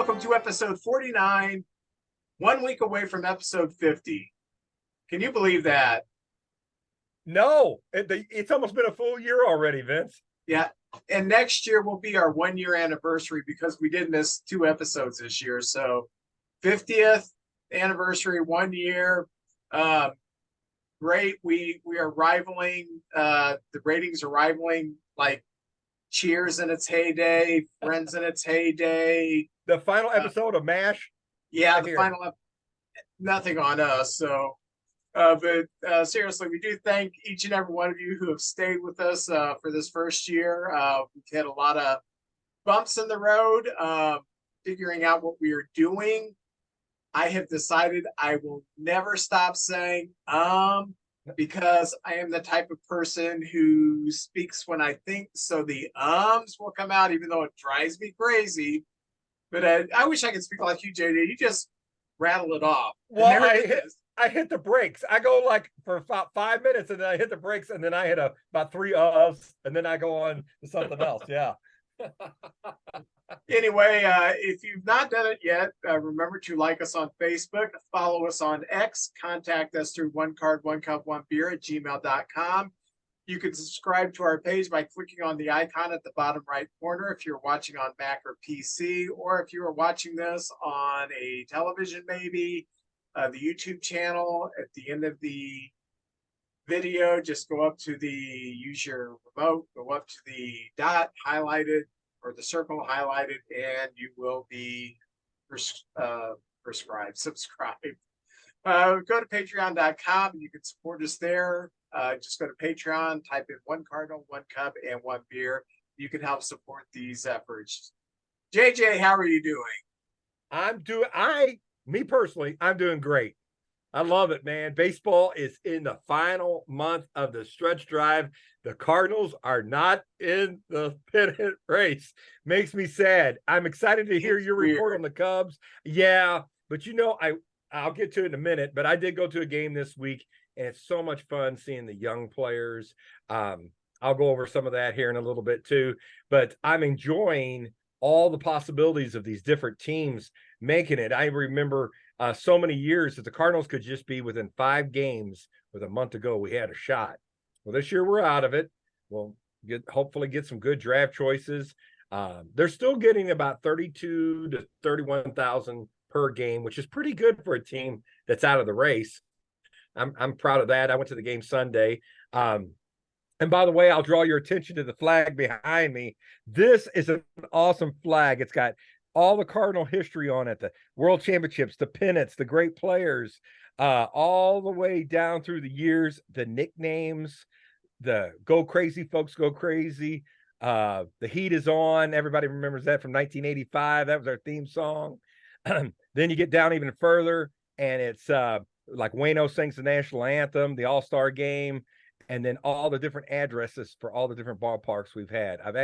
welcome to episode 49, 1 week away from episode 50. Can you believe that? No, it's almost been a full year already, Vince. Yeah, and next year will be our 1 year anniversary because we did miss 2 episodes this year. So 50th anniversary, 1 year. Great. We are rivaling, the ratings are rivaling like Cheers in its heyday, Friends in its heyday. The final episode of MASH. Yeah, the final nothing on us. So, but seriously, we do thank each and every one of you who have stayed with us for this first year. We've had a lot of bumps in the road, figuring out what we are doing. I have decided I will never stop saying because I am the type of person who speaks when I think, so the ums will come out, even though it drives me crazy. But I wish I could speak like you, JD. You just rattle it off. Well, I hit the brakes. I go like for about 5 minutes, and then I hit the brakes, and then I hit about 3 uhs, and then I go on to something else. Yeah. Anyway, if you've not done it yet, remember to like us on Facebook, follow us on X, contact us through onecard1cup1beer@gmail.com. You can subscribe to our page by clicking on the icon at the bottom right corner if you're watching on Mac or PC, or if you are watching this on a television, maybe the YouTube channel. At the end of the video, just go up to use your remote, go up to the dot highlighted or the circle highlighted, and you will be subscribed. Go to patreon.com and you can support us there. Just go to Patreon, type in 1 Cardinal, 1 Cup, and 1 Beer. You can help support these efforts. JJ, how are you doing? Me personally, I'm doing great. I love it, man. Baseball is in the final month of the stretch drive. The Cardinals are not in the pennant race. Makes me sad. I'm excited to hear your report on the Cubs. Yeah, but I'll get to it in a minute, but I did go to a game this week, and it's so much fun seeing the young players. I'll go over some of that here in a little bit too, but I'm enjoying all the possibilities of these different teams making it. I remember so many years that the Cardinals could just be within 5 games. With a month ago, we had a shot. Well, this year we're out of it. We'll hopefully get some good draft choices. They're still getting about 32 to 31,000 per game, which is pretty good for a team that's out of the race. I'm proud of that. I went to the game Sunday. And by the way, I'll draw your attention to the flag behind me. This is an awesome flag. It's got all the Cardinal history on it, the World Championships, the pennants, the great players, all the way down through the years, the nicknames, the Go Crazy Folks Go Crazy. The Heat is On. Everybody remembers that from 1985. That was our theme song. Then you get down even further, and it's like Wayno sings the national anthem, the All-Star game, and then all the different addresses for all the different ballparks we've had. I've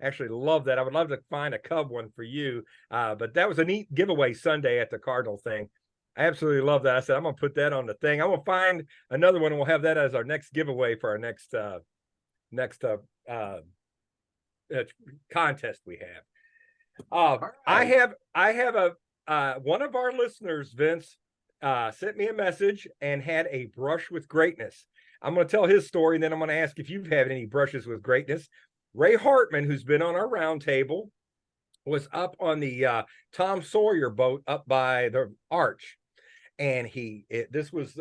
actually love that. I would love to find a Cub one for you. But that was a neat giveaway Sunday at the Cardinal thing. I absolutely love that. I said, I'm going to put that on the thing. I'm going to find another one, and we'll have that as our next giveaway for our next contest we have. Right. I have a one of our listeners, Vince, sent me a message and had a brush with greatness. I'm going to tell his story, and then I'm going to ask if you've had any brushes with greatness. Ray Hartman, who's been on our roundtable, was up on the Tom Sawyer boat up by the arch. And this was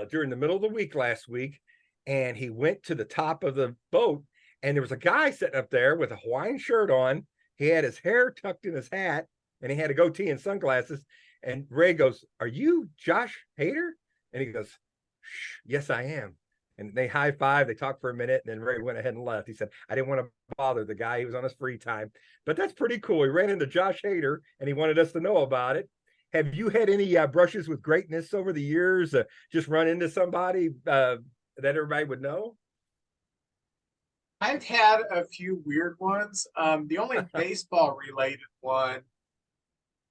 during the middle of the week last week. And he went to the top of the boat, and there was a guy sitting up there with a Hawaiian shirt on. He had his hair tucked in his hat, and he had a goatee and sunglasses. And Ray goes, "Are you Josh Hader?" And he goes, "Yes, I am." And they high-fived, they talked for a minute, and then Ray went ahead and left. He said, "I didn't want to bother the guy. He was on his free time." But that's pretty cool. He ran into Josh Hader, and he wanted us to know about it. Have you had any brushes with greatness over the years? Just run into somebody that everybody would know? I've had a few weird ones. The only baseball-related one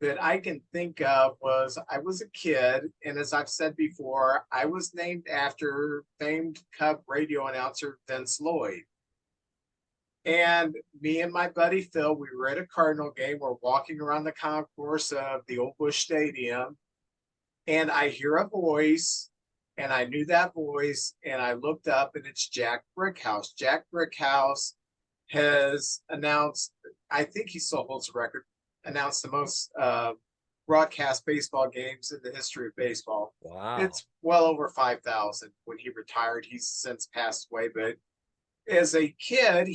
that I can think of was I was a kid, and as I've said before, I was named after famed Cub radio announcer Vince Lloyd. And me and my buddy Phil, we were at a Cardinal game. We're walking around the concourse of the old Busch Stadium, and I hear a voice, and I knew that voice, and I looked up, and it's Jack Brickhouse. Jack Brickhouse has announced, I think he still holds the record, announced the most broadcast baseball games in the history of baseball. Wow. It's well over 5,000. When he retired, he's since passed away. But as a kid,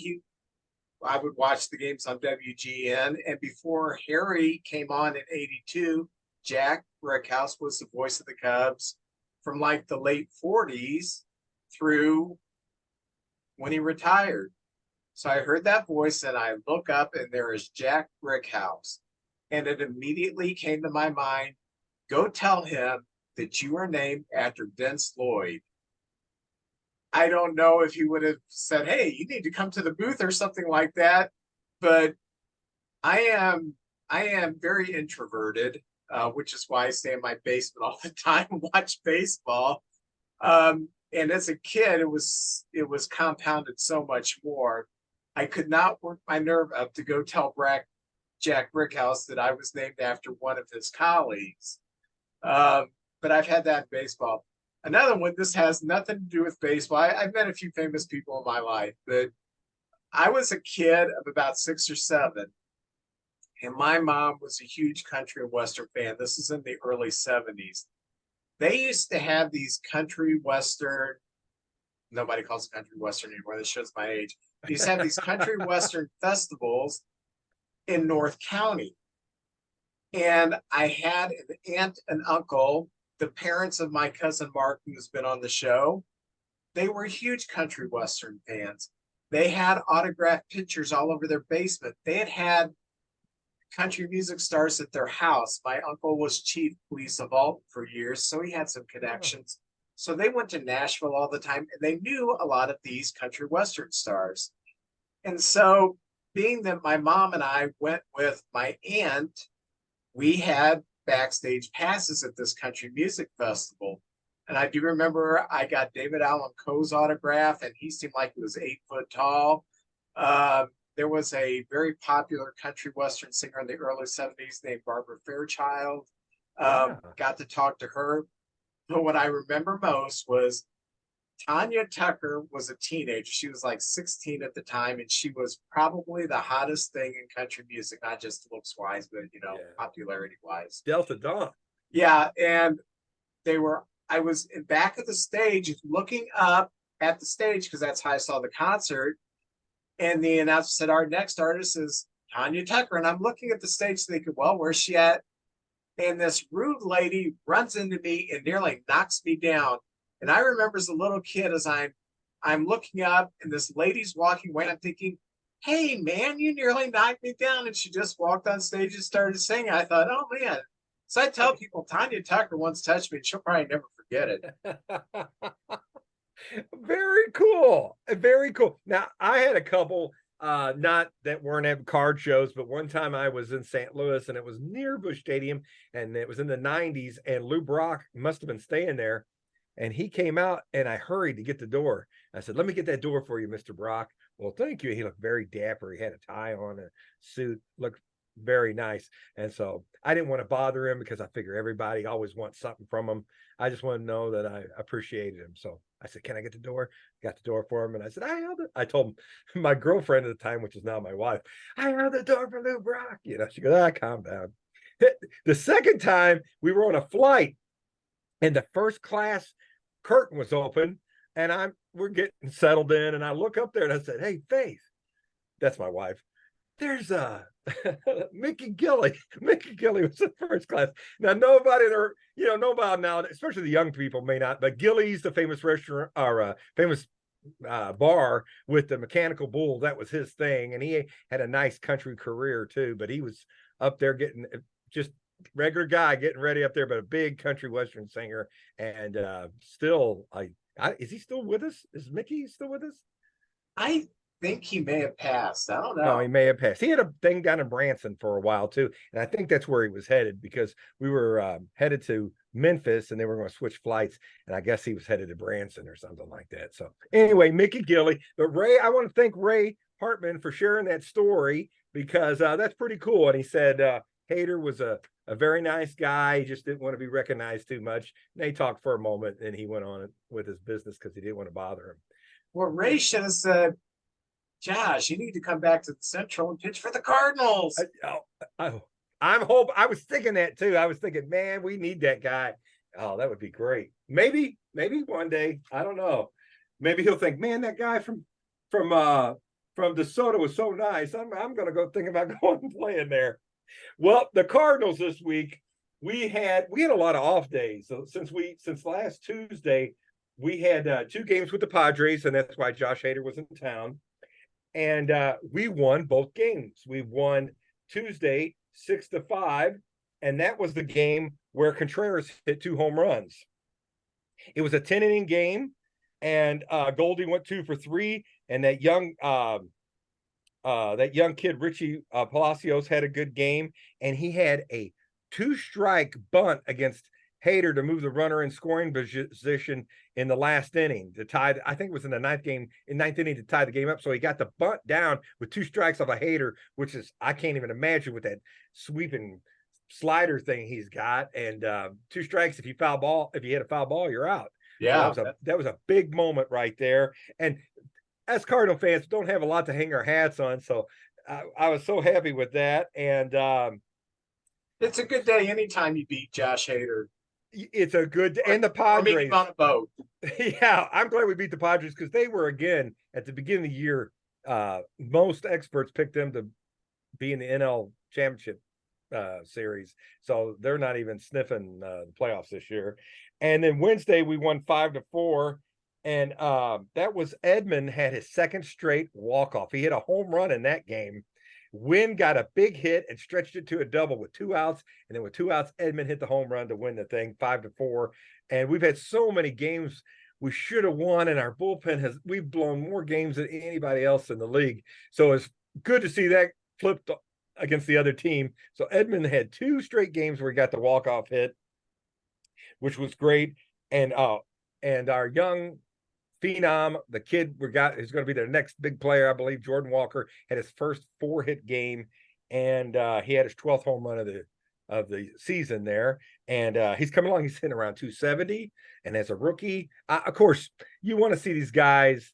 I would watch the games on WGN. And before Harry came on in '82, Jack Brickhouse was the voice of the Cubs from like the late 40s through when he retired. So I heard that voice and I look up and there is Jack Brickhouse. And it immediately came to my mind, go tell him that you are named after Vince Lloyd. I don't know if he would have said, hey, you need to come to the booth or something like that. But I am very introverted, which is why I stay in my basement all the time and watch baseball. And as a kid, it was compounded so much more. I could not work my nerve up to go tell Jack Brickhouse that I was named after one of his colleagues. But I've had that in baseball. Another one, this has nothing to do with baseball. I've met a few famous people in my life, but I was a kid of about 6 or 7, and my mom was a huge country and western fan. This is in the early 70s. They used to have these country western, nobody calls it country western anymore. This shows my age. They used to have these country western festivals in North County. And I had an aunt and uncle, the parents of my cousin Mark, who's been on the show. They were huge country western fans. They had autographed pictures all over their basement. They had country music stars at their house. My uncle was chief police of Alton for years, so he had some connections. So they went to Nashville all the time, and they knew a lot of these country western stars. And so, being that my mom and I went with my aunt, we had backstage passes at this country music festival. And I do remember I got David Allan Coe's autograph, and he seemed like he was 8 foot tall. There was a very popular country western singer in the early 70s named Barbara Fairchild. Got to talk to her. But what I remember most was Tanya Tucker was a teenager. She was like 16 at the time, and she was probably the hottest thing in country music, not just looks wise, but popularity wise. Delta Dawn. Yeah, and I was in back of the stage looking up at the stage because that's how I saw the concert. And the announcer said, our next artist is Tanya Tucker. And I'm looking at the stage thinking, well, where's she at? And this rude lady runs into me and nearly knocks me down. And I remember as a little kid, as I'm looking up and this lady's walking away, I'm thinking, hey, man, you nearly knocked me down. And she just walked on stage and started singing. I thought, oh, man. So I tell people, Tanya Tucker once touched me, and she'll probably never forget it. Very cool. Very cool. Now, I had a couple, not that weren't at card shows, but one time I was in St. Louis, and it was near Busch Stadium, and it was in the 90s, and Lou Brock must have been staying there. And he came out, and I hurried to get the door. I said, let me get that door for you, Mr. Brock. Well, thank you. He looked very dapper. He had a tie on, a suit, looked very nice. And so I didn't want to bother him because I figure everybody always wants something from him. I just want to know that I appreciated him. So I said, can I get the door? Got the door for him. And I said, I held it. I told him, my girlfriend at the time, which is now my wife, I held the door for Lou Brock. She goes, calm down. The second time we were on a flight, and the first class curtain was open, and we're getting settled in, and I look up there and I said, hey, Faith, that's my wife. There's Mickey Gilley. Mickey Gilley was in first class. Now, nobody know about now, especially the young people may not, but Gilley's the famous restaurant or famous bar with the mechanical bull. That was his thing. And he had a nice country career too, but he was up there getting just regular guy getting ready up there, but a big country western singer. And still, is he still with us? Is Mickey still with us? I think he may have passed. I don't know. No, he may have passed. He had a thing down in Branson for a while too, and I think that's where he was headed because we were headed to Memphis, and they were going to switch flights. And I guess he was headed to Branson or something like that. So anyway, Mickey Gilly. But Ray, I want to thank Ray Hartman for sharing that story because that's pretty cool. And he said Hader was a very nice guy. He just didn't want to be recognized too much. And they talked for a moment, and he went on with his business because he didn't want to bother him. Well, Ray should have said, Josh, you need to come back to the Central and pitch for the Cardinals. I was thinking that too. I was thinking, man, we need that guy. Oh, that would be great. Maybe one day. I don't know. Maybe he'll think, man, that guy from DeSoto was so nice. I'm gonna go think about going and playing there. Well, the Cardinals this week, we had a lot of off days. So since last Tuesday, we had 2 games with the Padres, and that's why Josh Hader was in town. And we won both games. We won Tuesday 6-5, and that was the game where Contreras hit 2 home runs. It was a 10-inning game, and Goldie went 2 for 3, and that young kid Richie Palacios had a good game, and he had a 2-strike bunt against Hader to move the runner in scoring position in the last inning to tie. I think it was in the ninth inning to tie the game up. So he got the bunt down with 2 strikes off a Hader, which is, I can't even imagine with that sweeping slider thing he's got. And 2 strikes, if you hit a foul ball, you're out. Yeah, so that was a big moment right there. And as Cardinal fans, don't have a lot to hang our hats on. So I was so happy with that. And it's a good day anytime you beat Josh Hader. It's a good, and the Padres on a boat. Yeah, I'm glad we beat the Padres because they were, again, at the beginning of the year, most experts picked them to be in the NL championship series. So they're not even sniffing the playoffs this year. And then Wednesday we won 5-4. And that was Edman had his second straight walk-off. He hit a home run in that game. Wynn got a big hit and stretched it to a double with 2 outs. And then with 2 outs, Edman hit the home run to win the thing 5-4. And we've had so many games we should have won. And our bullpen we've blown more games than anybody else in the league. So it's good to see that flipped against the other team. So Edman had 2 straight games where he got the walk-off hit, which was great. And our young phenom, the kid who's going to be their next big player, I believe, Jordan Walker, had his first 4-hit game, and he had his 12th home run of the season there. And he's coming along. He's hitting around 270, and as a rookie, of course, you want to see these guys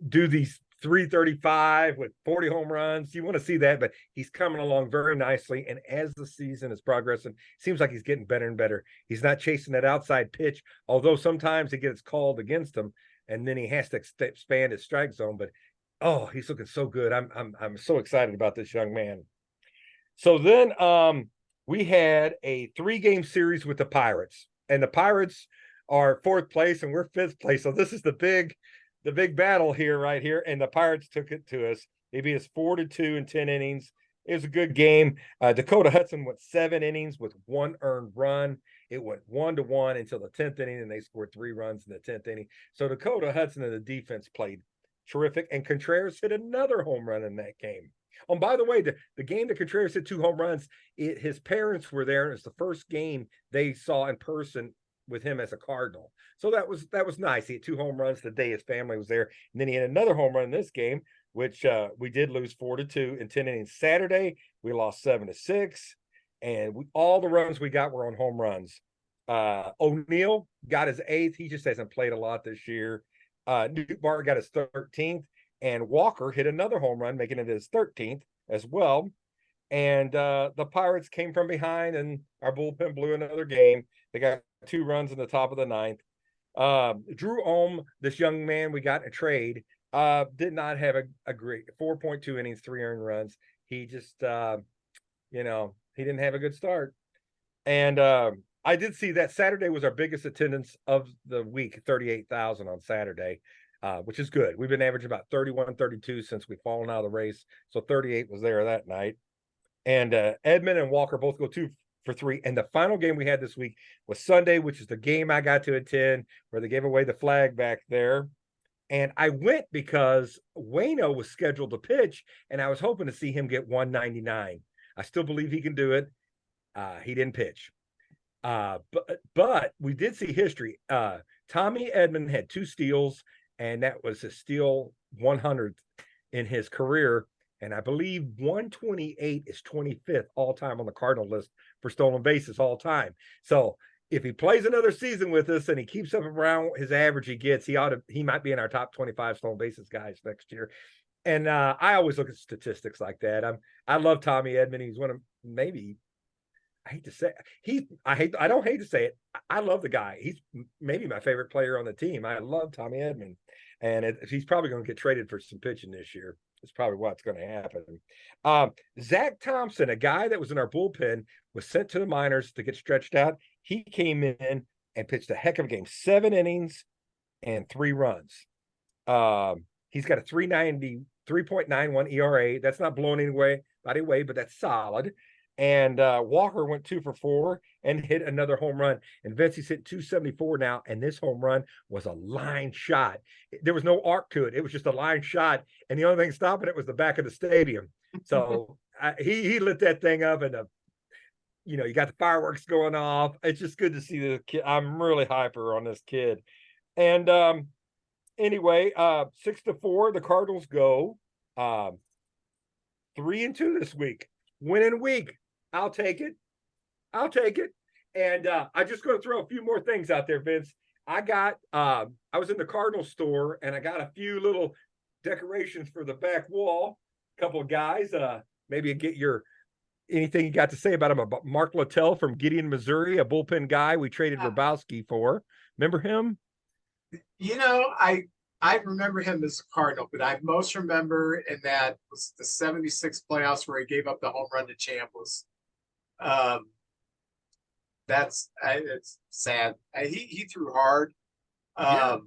do these 335 with 40 home runs. You want to see that, but he's coming along very nicely. And as the season is progressing, seems like he's getting better and better. He's not chasing that outside pitch, although sometimes it gets called against him, and then he has to expand his strike zone. But he's looking so good. I'm so excited about this young man. So then we had a 3-game series with the Pirates, and the Pirates are 4th place and we're 5th place. So this is the big battle here, right here. And the Pirates took it to us. They beat us 4-2 in 10 innings. It was a good game. Dakota Hudson went 7 innings with 1 earned run. It went 1-1 until the 10th inning, and they scored 3 runs in the 10th inning. So Dakota Hudson and the defense played terrific, and Contreras hit another home run in that game. Oh, by the way, the game that Contreras hit 2 home runs, his parents were there, and it's the first game they saw in person with him as a Cardinal. So that was nice. He had 2 home runs the day his family was there, and then he had another home run in this game, which we did lose 4-2 in 10 innings. Saturday, we lost 7-6, and all the runs we got were on home runs. O'Neill got his 8th. He just hasn't played a lot this year. Newbart got his 13th, and Walker hit another home run, making it his 13th as well. And the Pirates came from behind, and our bullpen blew another game. They got 2 runs in the top of the 9th. Drew Ohm, this young man we got in a trade, did not have a great 4.2 innings, 3 earned runs. He just, he didn't have a good start. And I did see that Saturday was our biggest attendance of the week, 38,000 on Saturday, which is good. We've been averaging about 31, 32 since we've fallen out of the race. So 38 was there that night. And Edman and Walker both go 2 for 3. And the final game we had this week was Sunday, which is the game I got to attend, where they gave away the flag back there. And I went because Waino was scheduled to pitch, and I was hoping to see him get 199. I still believe he can do it. He didn't pitch. But we did see history. Tommy Edman had 2 steals, and that was his steal 100th in his career. And I believe 128 is 25th all time on the Cardinal list for stolen bases all time. So if he plays another season with us and he keeps up around his average he gets, he might be in our top 25 stolen bases guys next year. And I always look at statistics like that. I love Tommy Edman. He's one of maybe I hate to say I don't hate to say it. I love the guy. He's maybe my favorite player on the team. I love Tommy Edman, and he's probably going to get traded for some pitching this year. That's probably what's going to happen. Zach Thompson, a guy that was in our bullpen, was sent to the minors to get stretched out. He came in and pitched a heck of a game, 7 innings and 3 runs. He's got a 3.91 ERA. That's not blown anyway, but that's solid. And Walker went 2 for 4 and hit another home run. And Vincent's hit 274 now, and this home run was a line shot. There was no arc to it. It was just a line shot, and the only thing stopping it was the back of the stadium. So he lit that thing up, and you got the fireworks going off. It's just good to see the kid. I'm really hyper on this kid. And anyway, 6-4, the Cardinals go 3-2 this week. Winning week. I'll take it. And I'm just going to throw a few more things out there, Vince. I was in the Cardinal store and I got a few little decorations for the back wall. A couple of guys, maybe get anything you got to say about him. About Mark Littell from Gideon, Missouri, a bullpen guy we traded Rabowski for. Remember him? I remember him as a Cardinal, but I most remember in that was the 76 playoffs where he gave up the home run to Chambliss. It's sad. He threw hard. And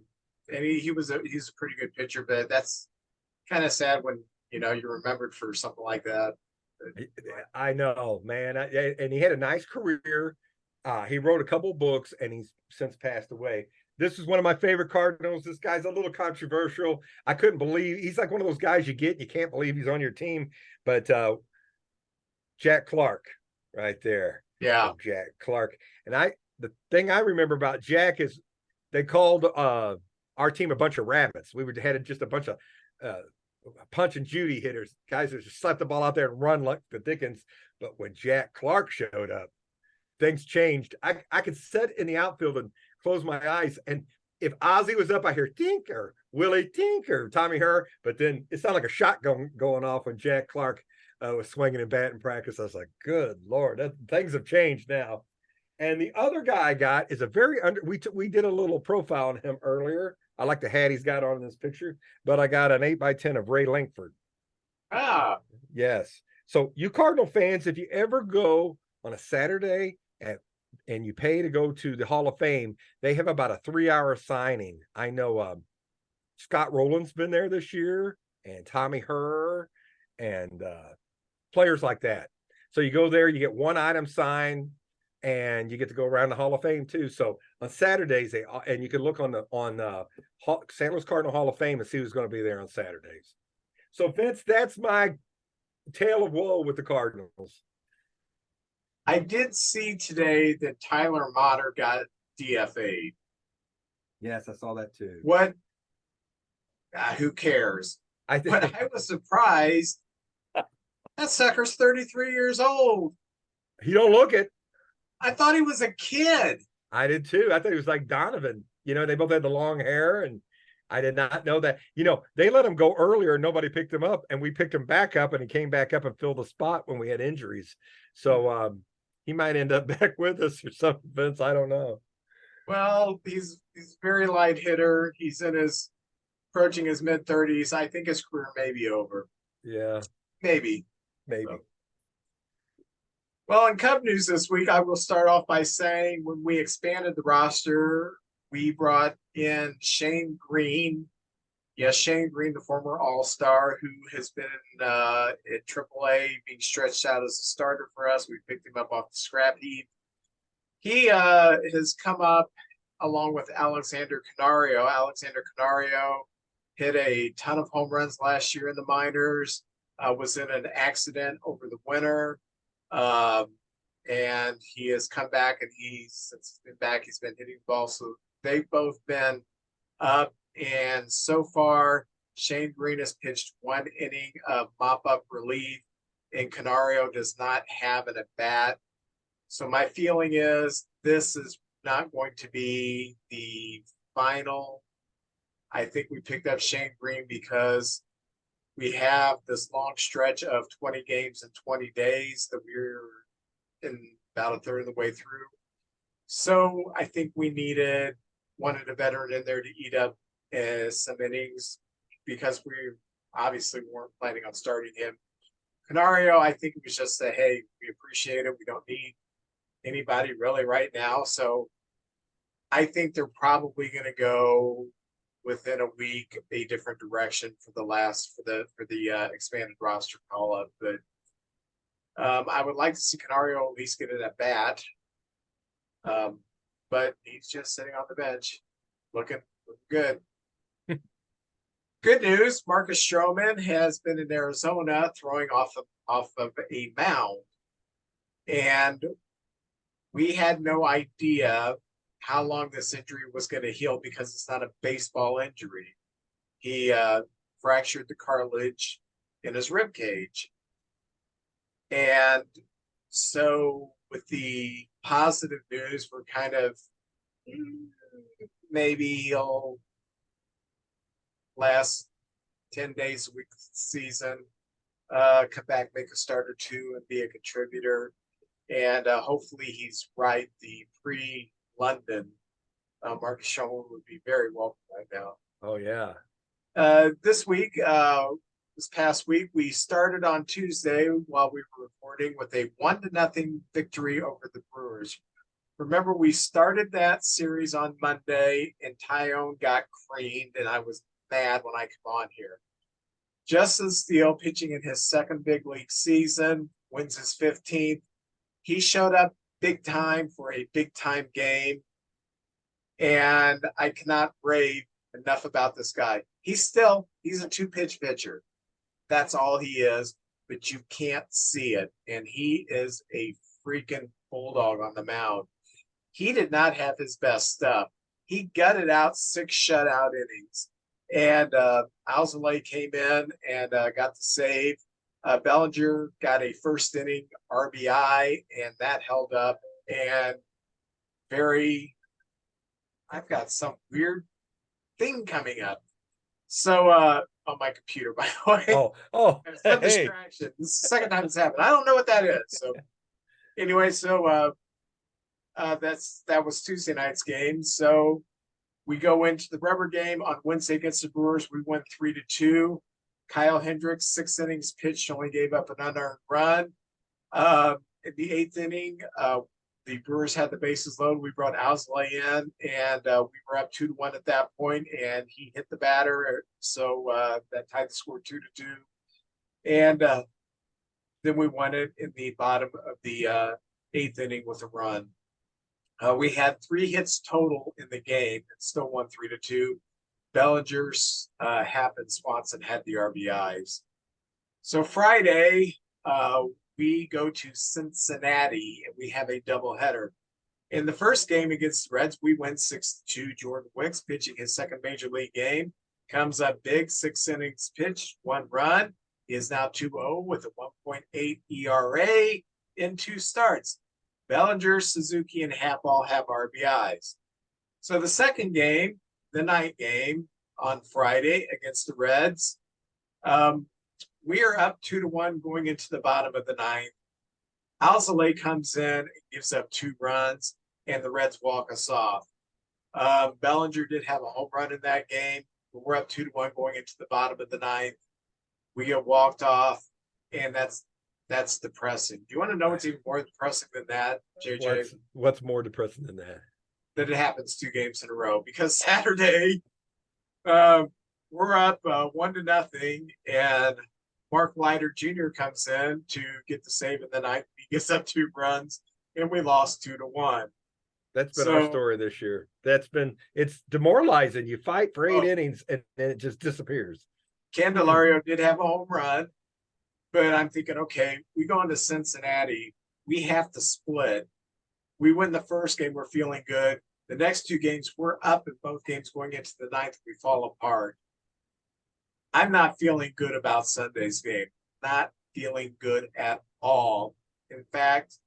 he was a pretty good pitcher, but that's kind of sad when you're remembered for something like that. I know, man. And he had a nice career. He wrote a couple books, and he's since passed away. This is one of my favorite Cardinals. This guy's a little controversial. I couldn't believe he's like one of those guys you get and you can't believe he's on your team. But Jack Clark, right there. Yeah, Jack Clark. And the thing I remember about Jack is they called our team a bunch of rabbits. We had just a bunch of punch and Judy hitters, guys that just slap the ball out there and run like the Dickens. But when Jack Clark showed up, things changed. I could sit in the outfield and close my eyes, and if Ozzie was up, I hear Tinker, Willie Tinker, Tommy Herr, but then it sounded like a shot going off when Jack Clark was swinging and batting practice. I was like, good Lord, things have changed now. And the other guy I got is a very we did a little profile on him earlier. I like the hat he's got on in this picture, but I got an 8x10 of Ray Lankford. Yes. So you Cardinal fans, if you ever go on a Saturday and you pay to go to the Hall of Fame, they have about a 3-hour signing. I know Scott Rowland's been there this year, and Tommy Herr, and players like that. So you go there, you get one item signed, and you get to go around the Hall of Fame too. So on Saturdays, and you can look on St. Louis Cardinal Hall of Fame and see who's going to be there on Saturdays. So Vince, that's my tale of woe with the Cardinals. I did see today that Tyler Motter got DFA'd. Yes, I saw that too. What? Who cares? But I was surprised. That sucker's 33 years old. He don't look it. I thought he was a kid. I did too. I thought he was like Donovan. They both had the long hair, and I did not know that. They let him go earlier and nobody picked him up, and we picked him back up, and he came back up and filled the spot when we had injuries. So he might end up back with us or something, Vince. I don't know. Well, he's very light hitter. He's approaching his mid-30s. I think his career may be over. Yeah. Maybe. So. Well, in Cub news this week, I will start off by saying when we expanded the roster, we brought in Shane Green. Yes, Shane Green, the former All-Star, who has been at AAA, being stretched out as a starter for us. We picked him up off the scrap heap. He has come up along with Alexander Canario. Alexander Canario hit a ton of home runs last year in the minors, was in an accident over the winter. and he has come back, and since he's been back, he's been hitting the ball. So they've both been up, and so far, Shane Green has pitched 1 inning of mop-up relief, and Canario does not have an at-bat. So my feeling is this is not going to be the final. I think we picked up Shane Green because we have this long stretch of 20 games in 20 days that we're in about a third of the way through. So I think we wanted a veteran in there to eat up some innings because we obviously weren't planning on starting him. Canario, I think it was just a, hey, we appreciate it. We don't need anybody really right now. So I think they're probably going to go within a week a different direction for the expanded roster call up. But I would like to see Canario at least get it at bat. But he's just sitting on the bench, looking good. Good news, Marcus Stroman has been in Arizona throwing off of a mound. And we had no idea how long this injury was going to heal because it's not a baseball injury. He fractured the cartilage in his rib cage. And so with the positive news, we're kind of maybe he'll last 10 days a week of the season, come back, make a start or two, and be a contributor. And hopefully he's right. The pre-London Marcus Stroman would be very welcome right now. Oh, yeah. This past week, we started on Tuesday while we were recording with a 1-0 victory over the Brewers. Remember, we started that series on Monday, and Tyone got creamed, and I was mad when I come on here. Justin Steele, pitching in his second big league season, wins his 15th. He showed up big time for a big time game, and I cannot rave enough about this guy. He's a 2-pitch pitcher. That's all he is, but you can't see it. And he is a freaking bulldog on the mound. He did not have his best stuff. He gutted out 6 shutout innings. And Alzolay came in and got the save. Bellinger got a first inning RBI, and that held up. And I've got some weird thing coming up. So on my computer, by the way. Oh, Some distraction. This is the second time it's happened. I don't know what that is. So anyway, that was Tuesday night's game. So we go into the rubber game on Wednesday against the Brewers. We went 3-2. Kyle Hendricks, 6 innings pitched, only gave up an unearned run. In the 8th inning, the Brewers had the bases loaded. We brought Alzolay in, and we were up 2-1 at that point, and he hit the batter. So that tied the score 2-2. And then we won it in the bottom of the 8th inning with a run. We had 3 hits total in the game and still won 3-2. Bellinger's Happ and Swanson had the RBIs. So Friday, we go to Cincinnati and we have a doubleheader. In the first game against the Reds, we win 6-2. Jordan Wicks, pitching his second major league game, comes up big, 6 innings pitched, 1 run. He is now 2-0 with a 1.8 ERA in 2 starts. Bellinger, Suzuki, and Happ all have RBIs. So the second game, the night game on Friday against the Reds, we are up 2-1 going into the bottom of the 9th. Alzolay comes in and gives up 2 runs, and the Reds walk us off. Bellinger did have a home run in that game, but we're up 2-1 going into the bottom of the 9th. We get walked off, and that's depressing. Do you want to know what's even more depressing than that, JJ? What's more depressing than that? That it happens 2 games in a row, because Saturday, we're up 1-0, and Mark Leiter Jr. comes in to get the save in the 9th. He gets up 2 runs, and we lost 2-1. That's been our story this year. It's demoralizing. You fight for 8 innings, and then it just disappears. Candelario did have a home run, but I'm thinking, okay, we go into Cincinnati. we have to split. We win the first game, we're feeling good. The next two games, we're up in both games going into the ninth, we fall apart. I'm not feeling good about Sunday's game. Not feeling good at all. In fact,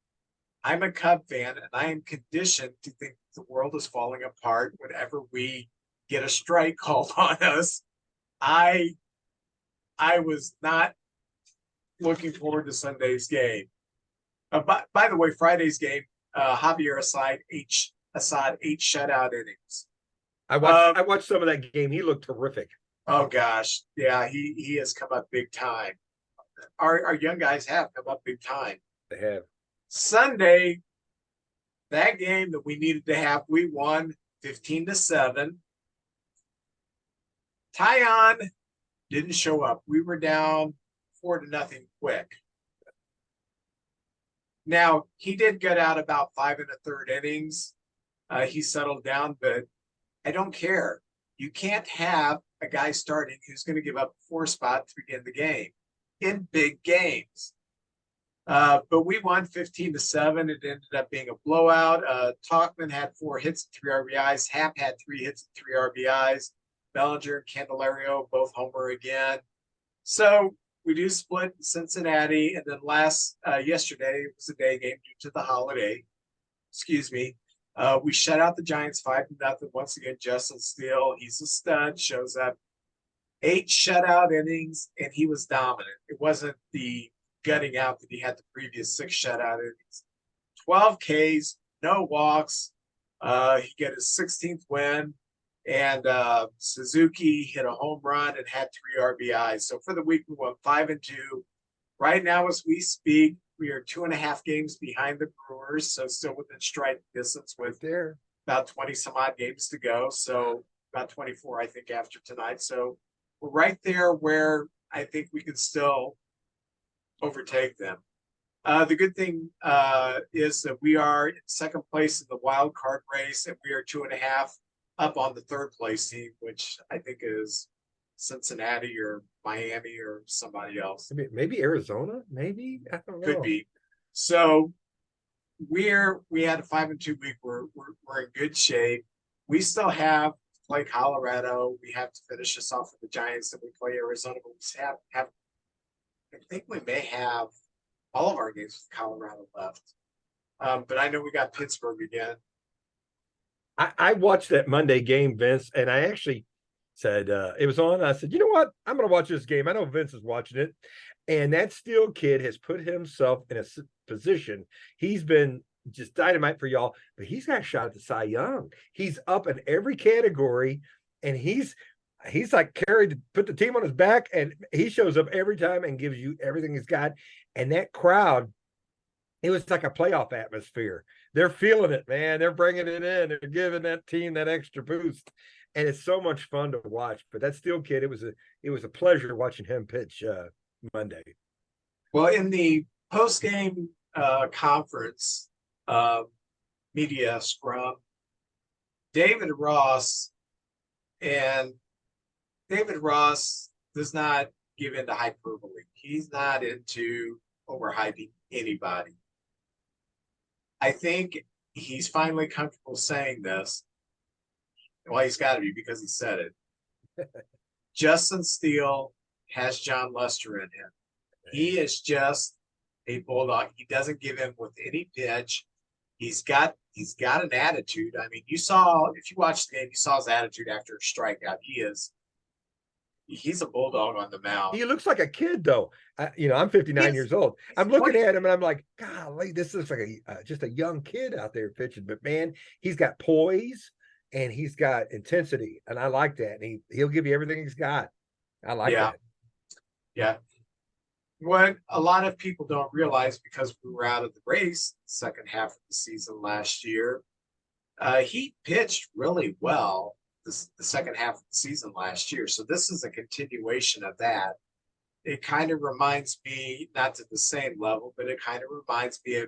I'm a Cub fan, and I am conditioned to think the world is falling apart whenever we get a strike called on us. I was not looking forward to Sunday's game. By the way, Friday's game, Javier Assad eight shutout innings. I watched some of that game. He looked terrific. Oh gosh, yeah, he has come up big time. Our young guys have come up big time. They have. Sunday, that game that we needed to have, we won 15-7. Tyon didn't show up. We were down 4-0 quick. Now, he did get out about 5 1/3 innings. He settled down, but I don't care. You can't have a guy starting who's going to give up a 4 spot to begin the game in big games. But we won 15-7. It ended up being a blowout. Talkman had 4 hits and 3 RBIs. Happ had 3 hits and 3 RBIs. Bellinger and Candelario both homer again. So we do split in Cincinnati. And then yesterday, it was a day game due to the holiday. Excuse me. We shut out the Giants 5-0. Once again, Justin Steele, he's a stud, shows up. 8 shutout innings, and he was dominant. It wasn't the gutting out that he had the previous 6 shutout innings. 12 Ks, no walks. He got his 16th win, and Suzuki hit a home run and had 3 RBIs. So for the week, we went 5-2. Right now, as we speak, we are 2.5 games behind the Brewers, so still within strike distance with about 20 some odd games to go. So about 24, I think, after tonight. So we're right there where I think we can still overtake them. The good thing is that we are in second place in the wild card race, and we are 2.5 up on the third place team, which I think is Cincinnati or Miami or somebody else. Maybe Arizona, maybe, I don't know. Could be. So we had a 5-2 week. We're in good shape. We still have to play Colorado. We have to finish this off with the Giants, and we play Arizona. But we have I think we may have all of our games with Colorado left. But I know we got Pittsburgh again. I watched that Monday game, Vince, and I actually said it was on. I said, you know what? I'm going to watch this game. I know Vince is watching it. And that Steele kid has put himself in a position. He's been just dynamite for y'all, but he's got a shot at the Cy Young. He's up in every category, and he's like put the team on his back, and he shows up every time and gives you everything he's got. And that crowd, it was like a playoff atmosphere. They're feeling it, man. They're bringing it in. They're giving that team that extra boost, and it's so much fun to watch. But that Steele kid, it was a pleasure watching him pitch Monday. Well, in the post-game conference media scrum, David Ross does not give in to hyperbole. He's not into overhyping anybody. I think he's finally comfortable saying this. Well, he's got to be, because he said it. Justin Steele has John Lester in him. He is just a bulldog. He doesn't give in with any pitch. He's got an attitude. I mean, if you watched the game, you saw his attitude after a strikeout. He's a bulldog on the mound. He looks like a kid, though. I'm 59 years old. I'm looking at him and I'm like, golly, this looks like just a young kid out there pitching. But man, he's got poise and he's got intensity, and I like that. And he'll give you everything he's got. I like that. Yeah. What a lot of people don't realize, because we were out of the race the second half of the season last year, he pitched really well the second half of the season last year. So this is a continuation of that. It kind of reminds me, not to the same level, but it kind of reminds me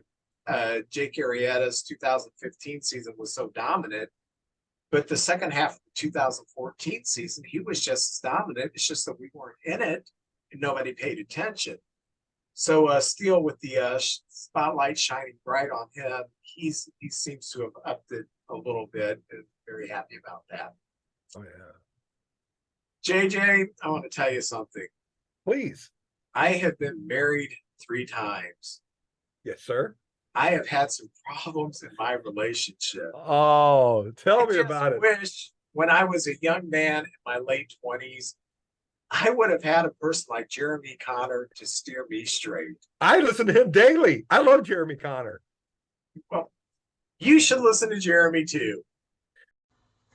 of Jake Arrieta's 2015 season was so dominant. But the second half of the 2014 season, he was just as dominant. It's just that we weren't in it and nobody paid attention. So Steele, with the spotlight shining bright on him, he seems to have upped it a little bit, and very happy about that. Oh yeah. JJ, I want to tell you something. Please. I have been married 3 times. Yes, sir. I have had some problems in my relationship. Oh, tell I me just about it. wish when I was a young man in my late 20s, I would have had a person like Jeremy Connor to steer me straight. I listen to him daily. I love Jeremy Connor. Well, you should listen to Jeremy too.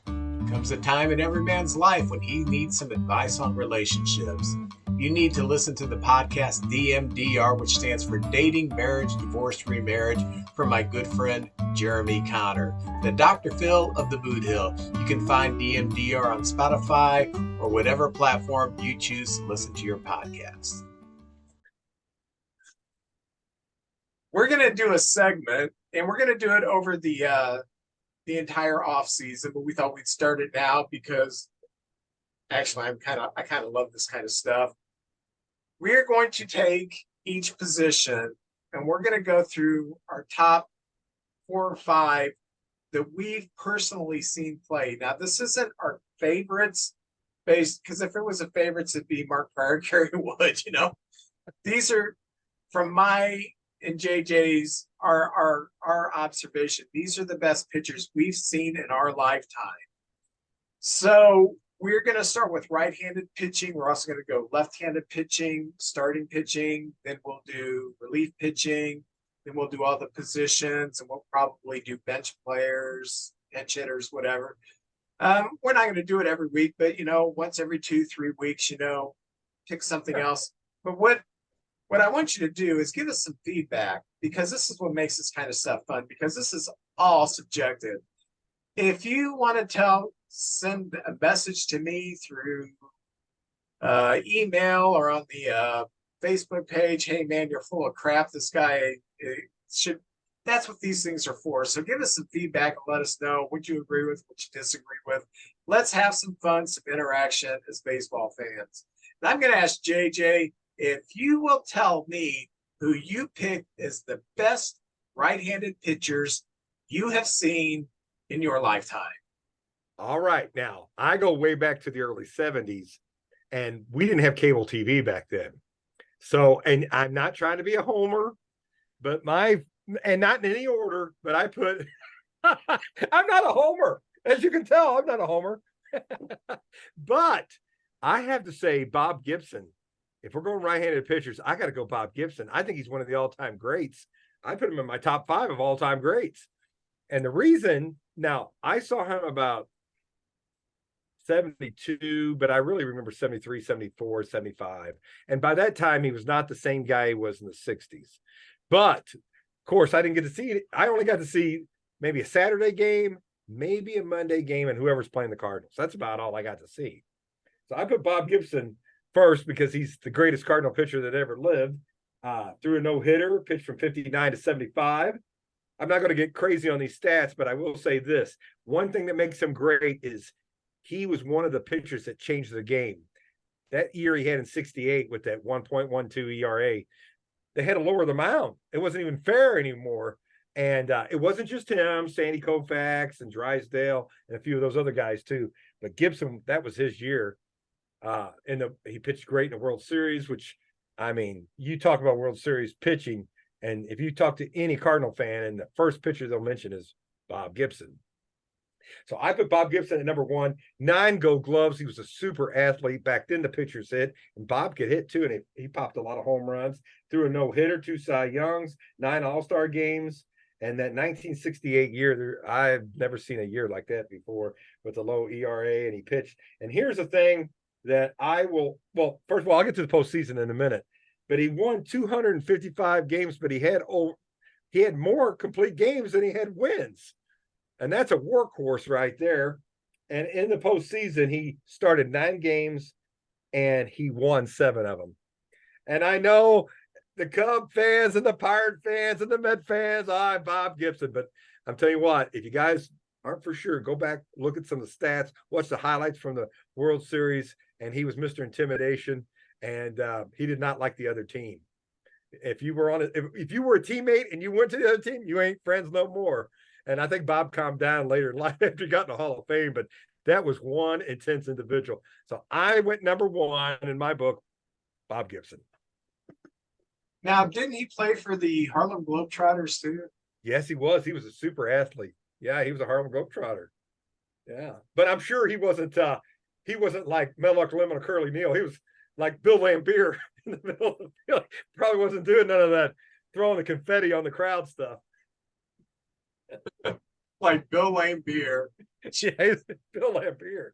Comes a time in every man's life when he needs some advice on relationships. You need to listen to the podcast DMDR, which stands for Dating, Marriage, Divorce, Remarriage, from my good friend Jeremy Connor, the Dr. Phil of the Boot Hill. You can find DMDR on Spotify or whatever platform you choose to listen to your podcast. We're going to do a segment, and we're going to do it over the entire off season, but we thought we'd start it now because actually I kind of love this kind of stuff. We are going to take each position and we're going to go through our top 4 or 5 that we've personally seen play. Now, this isn't our favorites based, because if it was a favorites, it'd be Mark Pryor, Kerry Wood, These are from my and JJ's our observation. These are the best pitchers we've seen in our lifetime. So we're going to start with right-handed pitching. We're also going to go left-handed pitching, starting pitching. Then we'll do relief pitching. Then we'll do all the positions, and we'll probably do bench players, pinch hitters, whatever. We're not going to do it every week, but once every 2-3 weeks, pick something else. But what I want you to do is give us some feedback, because this is what makes this kind of stuff fun, because this is all subjective. If you want to send a message to me through email or on the Facebook page, hey man, you're full of crap, this guy should, that's what these things are for. So give us some feedback and let us know what you agree with, what you disagree with. Let's have some fun, some interaction as baseball fans. And I'm going to ask JJ, if you will tell me who you picked as the best right-handed pitchers you have seen in your lifetime. All right. Now, I go way back to the early 70s, and we didn't have cable TV back then. So, and I'm not trying to be a homer, but and not in any order, but I put, I'm not a homer. As you can tell, I'm not a homer. But I have to say Bob Gibson. If we're going right-handed pitchers, I got to go Bob Gibson. I think he's one of the all-time greats. I put him in my top 5 of all-time greats. And the reason, now, I saw him about 72, but I really remember 73, 74, 75. And by that time, he was not the same guy he was in the 60s. But, of course, I didn't get to see it. I only got to see maybe a Saturday game, maybe a Monday game, and whoever's playing the Cardinals. That's about all I got to see. So I put Bob Gibson first because he's the greatest Cardinal pitcher that ever lived. Threw a no-hitter, pitched from 59 to 75. I'm not going to get crazy on these stats, but I will say this. One thing that makes him great is he was one of the pitchers that changed the game. That year he had in 68 with that 1.12 ERA, they had to lower the mound. It wasn't even fair anymore. And it wasn't just him, Sandy Koufax and Drysdale and a few of those other guys too. But Gibson, that was his year. He pitched great in the World Series, which, I mean, you talk about World Series pitching, and if you talk to any Cardinal fan, and the first pitcher they'll mention is Bob Gibson. So I put Bob Gibson at number 1, 9 Gold Gloves. He was a super athlete. Back then the pitchers hit, and Bob could hit too, and he popped a lot of home runs, threw a no-hitter, 2 Cy Youngs, 9 All-Star games. And that 1968 year, I've never seen a year like that before with a low ERA, and he pitched. And here's the thing that first of all, I'll get to the postseason in a minute, but he won 255 games, but he had more complete games than he had wins. And that's a workhorse right there. And in the postseason, he started 9 games and he won 7 of them. And I know the Cub fans and the Pirate fans and the Met fans, Bob Gibson, but I'm telling you what, if you guys aren't for sure, go back, look at some of the stats, watch the highlights from the World Series, and he was Mr. Intimidation, and he did not like the other team. If you were on it, if you were a teammate and you went to the other team, you ain't friends no more. And I think Bob calmed down later in life after he got in the Hall of Fame, but that was one intense individual. So I went number one in my book, Bob Gibson. Now, didn't he play for the Harlem Globetrotters too? Yes, he was. He was a super athlete. Yeah, he was a Harlem Globetrotter. Yeah, but I'm sure he wasn't like Mellock Lemon or Curly Neal. He was like Bill Lambier in the middle of the field. Probably wasn't doing none of that throwing the confetti on the crowd stuff. Like Bill Lambier. Yeah, Bill Lambier.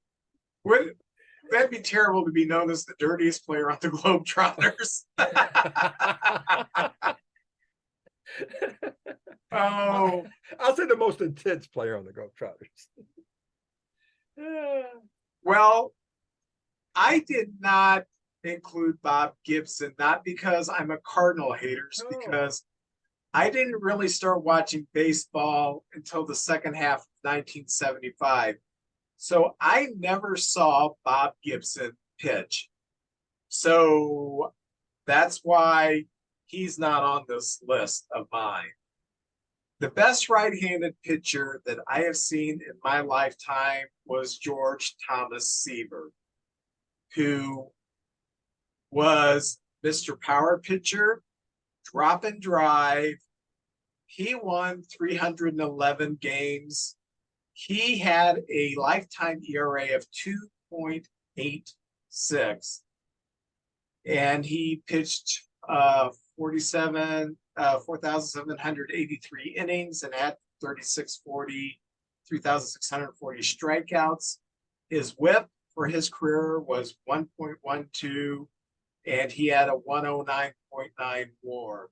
That'd be terrible to be known as the dirtiest player on the Globetrotters. Oh, I'll say the most intense player on the Globetrotters. well, I did not include Bob Gibson, not because I'm a Cardinal hater, because I didn't really start watching baseball until the second half of 1975. So I never saw Bob Gibson pitch. So that's why he's not on this list of mine. The best right-handed pitcher that I have seen in my lifetime was George Thomas Seaver, who was Mr. Power Pitcher, drop and drive. He won 311 games. He had a lifetime ERA of 2.86. And he pitched 4,783 innings and had 3,640 strikeouts. His whip for his career was 1.12, and he had a 109.9 WAR.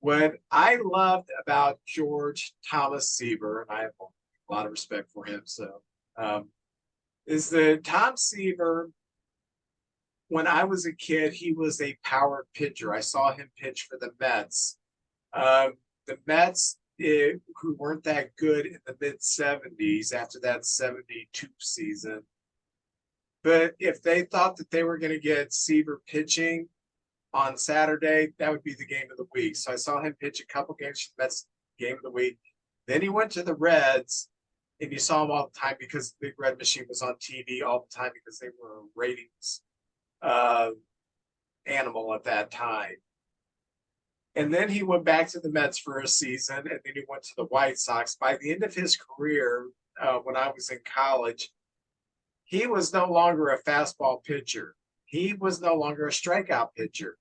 What I loved about George Thomas Seaver, and I have a lot of respect for him, is that Tom Seaver, when I was a kid, he was a power pitcher. I saw him pitch for the Mets. The Mets, who weren't that good in the mid-'70s after that 72 season. But if they thought that they were going to get Seaver pitching on Saturday, that would be the game of the week. So I saw him pitch a couple games for the Mets game of the week. Then he went to the Reds, and you saw him all the time because the Big Red Machine was on TV all the time because they were a ratings animal at that time. And then he went back to the Mets for a season, and then he went to the White Sox. By the end of his career, when I was in college, he was no longer a fastball pitcher. He was no longer a strikeout pitcher.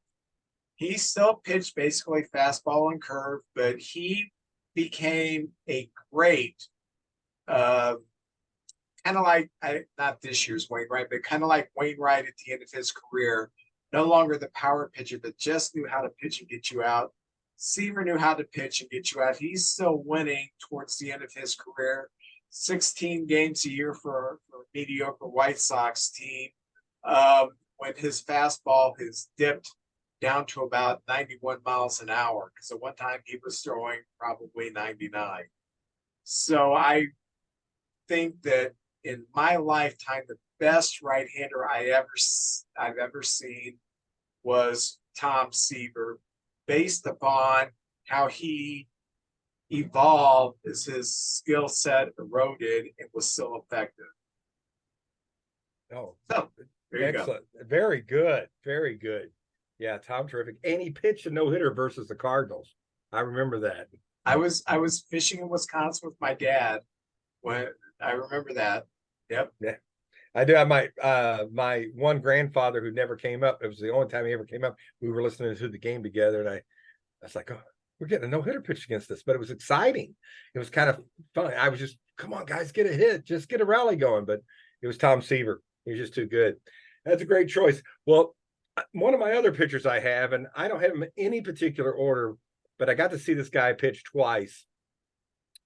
He still pitched basically fastball and curve, but he became a great, kind of like, not this year's Wainwright, but kind of like Wainwright at the end of his career. No longer the power pitcher, but just knew how to pitch and get you out. Seaver knew how to pitch and get you out. He's still winning towards the end of his career. 16 games a year for a mediocre White Sox team. When his fastball has dipped down to about 91 miles an hour, because at one time he was throwing probably 99. So I think that in my lifetime, the best right-hander I've ever seen was Tom Seaver, based upon how he evolved as his skill set eroded and was still effective. Oh, so there you excellent. Go. Very good. Very good. Yeah, Tom, terrific. And he pitched a no-hitter versus the Cardinals. I remember that. I was fishing in Wisconsin with my dad when I remember that. Yep. Yeah. I do have my one grandfather who never came up. It was the only time he ever came up. We were listening to the game together, and I was like, oh, we're getting a no-hitter pitch against us, but it was exciting. It was kind of fun. I was just, come on, guys, get a hit, just get a rally going. But it was Tom Seaver. He was just too good. That's a great choice. Well, one of my other pitchers I have, and I don't have him in any particular order, but I got to see this guy pitch twice.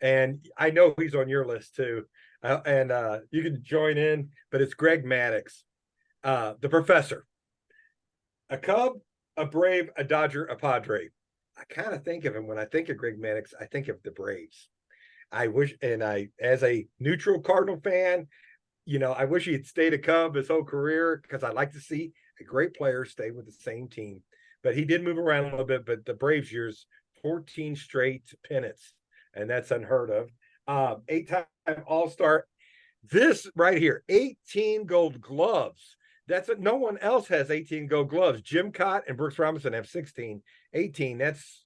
And I know he's on your list too. And you can join in, but it's Greg Maddux, the professor. A Cub, a Brave, a Dodger, a Padre. I kind of think of him when I think of Greg Maddux, I think of the Braves. I wish, and as a neutral Cardinal fan, I wish he had stayed a Cub his whole career because I like to see a great player stay with the same team. but he did move around a little bit. But the Braves years, 14 straight pennants, and that's unheard of. 8-time All-Star. This right here, 18 gold gloves. That's what no one else has 18 gold gloves. Jim Cott and Brooks Robinson have 16. 18. That's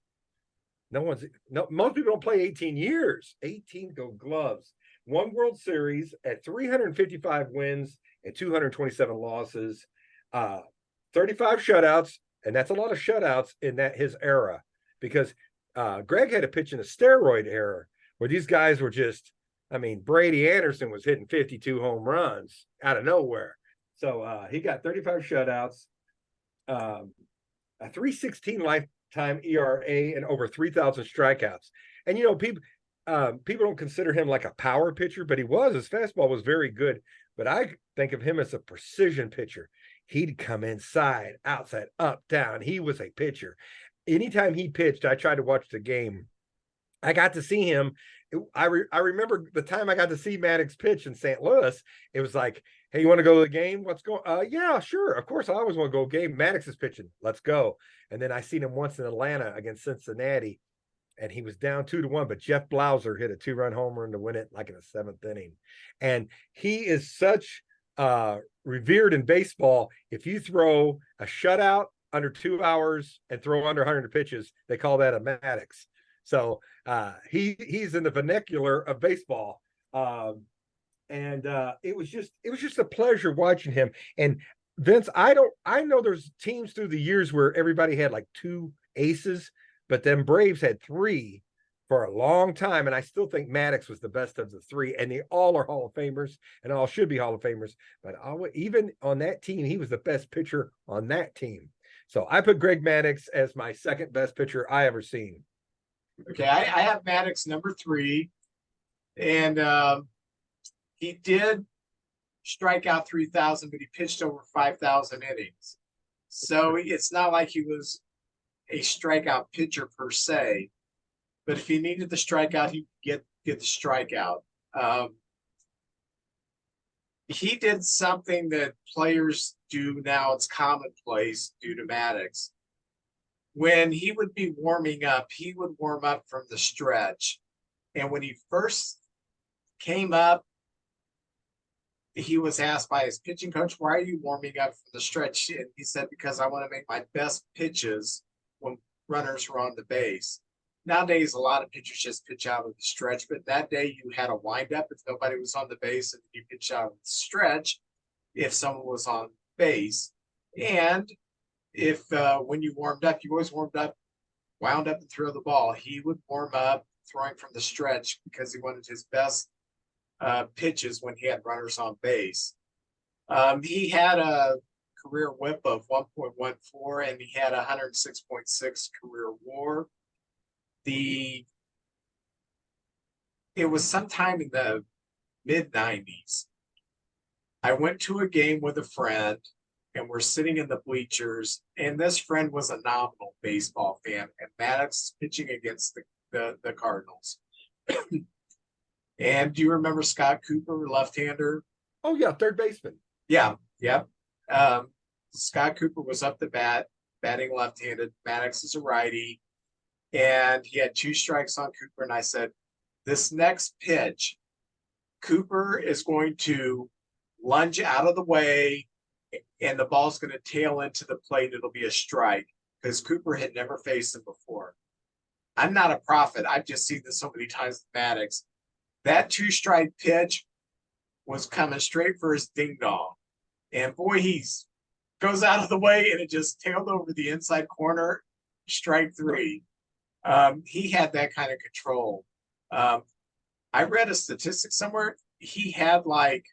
most people don't play 18 years. 18 gold gloves. One World Series at 355 wins and 227 losses. 35 shutouts, and that's a lot of shutouts in his era, because Greg had to pitch in a steroid era where these guys were just, I mean, Brady Anderson was hitting 52 home runs out of nowhere. So he got 35 shutouts, a 3.16 lifetime ERA, and over 3,000 strikeouts. And people don't consider him like a power pitcher, but he was. His fastball was very good. But I think of him as a precision pitcher. He'd come inside, outside, up, down. He was a pitcher. Anytime he pitched, I tried to watch the game. I got to see him. I remember the time I got to see Maddox pitch in St. Louis. It was like, hey, you want to go to the game? What's going? Yeah, sure. Of course, I always want to go game. Maddox is pitching. Let's go. And then I seen him once in Atlanta against Cincinnati, and he was down 2-1. But Jeff Blauser hit a 2-run home run to win it, like in the 7th inning. And he is such revered in baseball. If you throw a shutout under 2 hours and throw under 100 pitches, they call that a Maddox. So he's in the vernacular of baseball. And it was just a pleasure watching him. And Vince, I know there's teams through the years where everybody had like 2 aces, but then Braves had 3 for a long time. And I still think Maddox was the best of the 3, and they all are Hall of Famers and all should be Hall of Famers. But even on that team, he was the best pitcher on that team. So I put Greg Maddox as my second best pitcher I ever seen. Okay, I have Maddox number 3, and he did strike out 3,000, but he pitched over 5,000 innings. So it's not like he was a strikeout pitcher per se, but if he needed the strikeout, he'd get the strikeout. He did something that players do now. It's commonplace due to Maddox. When he would be warming up, he would warm up from the stretch. And when he first came up, he was asked by his pitching coach, why are you warming up from the stretch? And he said, because I want to make my best pitches when runners were on the base. Nowadays, a lot of pitchers just pitch out of the stretch, but that day you had a windup if nobody was on the base, and you pitch out of the stretch if someone was on base. And if when you warmed up, you always wound up and throw the ball. He would warm up throwing from the stretch because he wanted his best pitches when he had runners on base. He had a career whip of 1.14, and he had a 106.6 career WAR. It was sometime in the mid-90s. I went to a game with a friend, and we're sitting in the bleachers, and this friend was a nominal baseball fan, and Maddox pitching against the Cardinals. And do you remember Scott Cooper, left-hander? Oh, yeah, third baseman. Yeah, yep. Scott Cooper was up the bat, batting left-handed. Maddox is a righty, and he had 2 strikes on Cooper, and I said, this next pitch, Cooper is going to lunge out of the way, and the ball's going to tail into the plate. It'll be a strike, because Cooper had never faced him before. I'm not a prophet. I've just seen this so many times with Maddox. That 2-strike pitch was coming straight for his ding dong. And boy, he goes out of the way, and it just tailed over the inside corner, strike 3. He had that kind of control. I read a statistic somewhere. He had like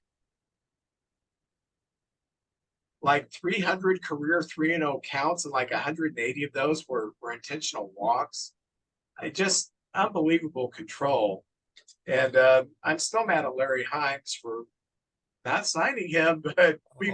300 career 3-0 counts, and like 180 of those were intentional walks. Just unbelievable control. And I'm still mad at Larry Himes for not signing him, but we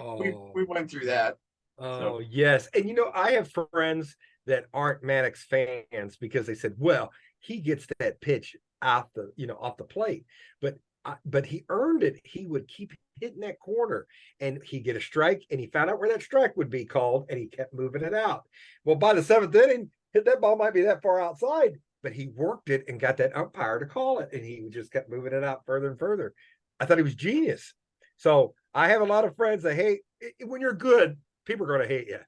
went through that. Oh, yes. And I have friends that aren't Maddox fans because they said, well, he gets that pitch off the plate. But but he earned it. He would keep hitting that corner, and he'd get a strike, and he found out where that strike would be called, and he kept moving it out. Well, by the seventh inning, that ball might be that far outside, but he worked it and got that umpire to call it, and he just kept moving it out further and further. I thought he was genius. So I have a lot of friends that hate when you're good, people are going to hate you.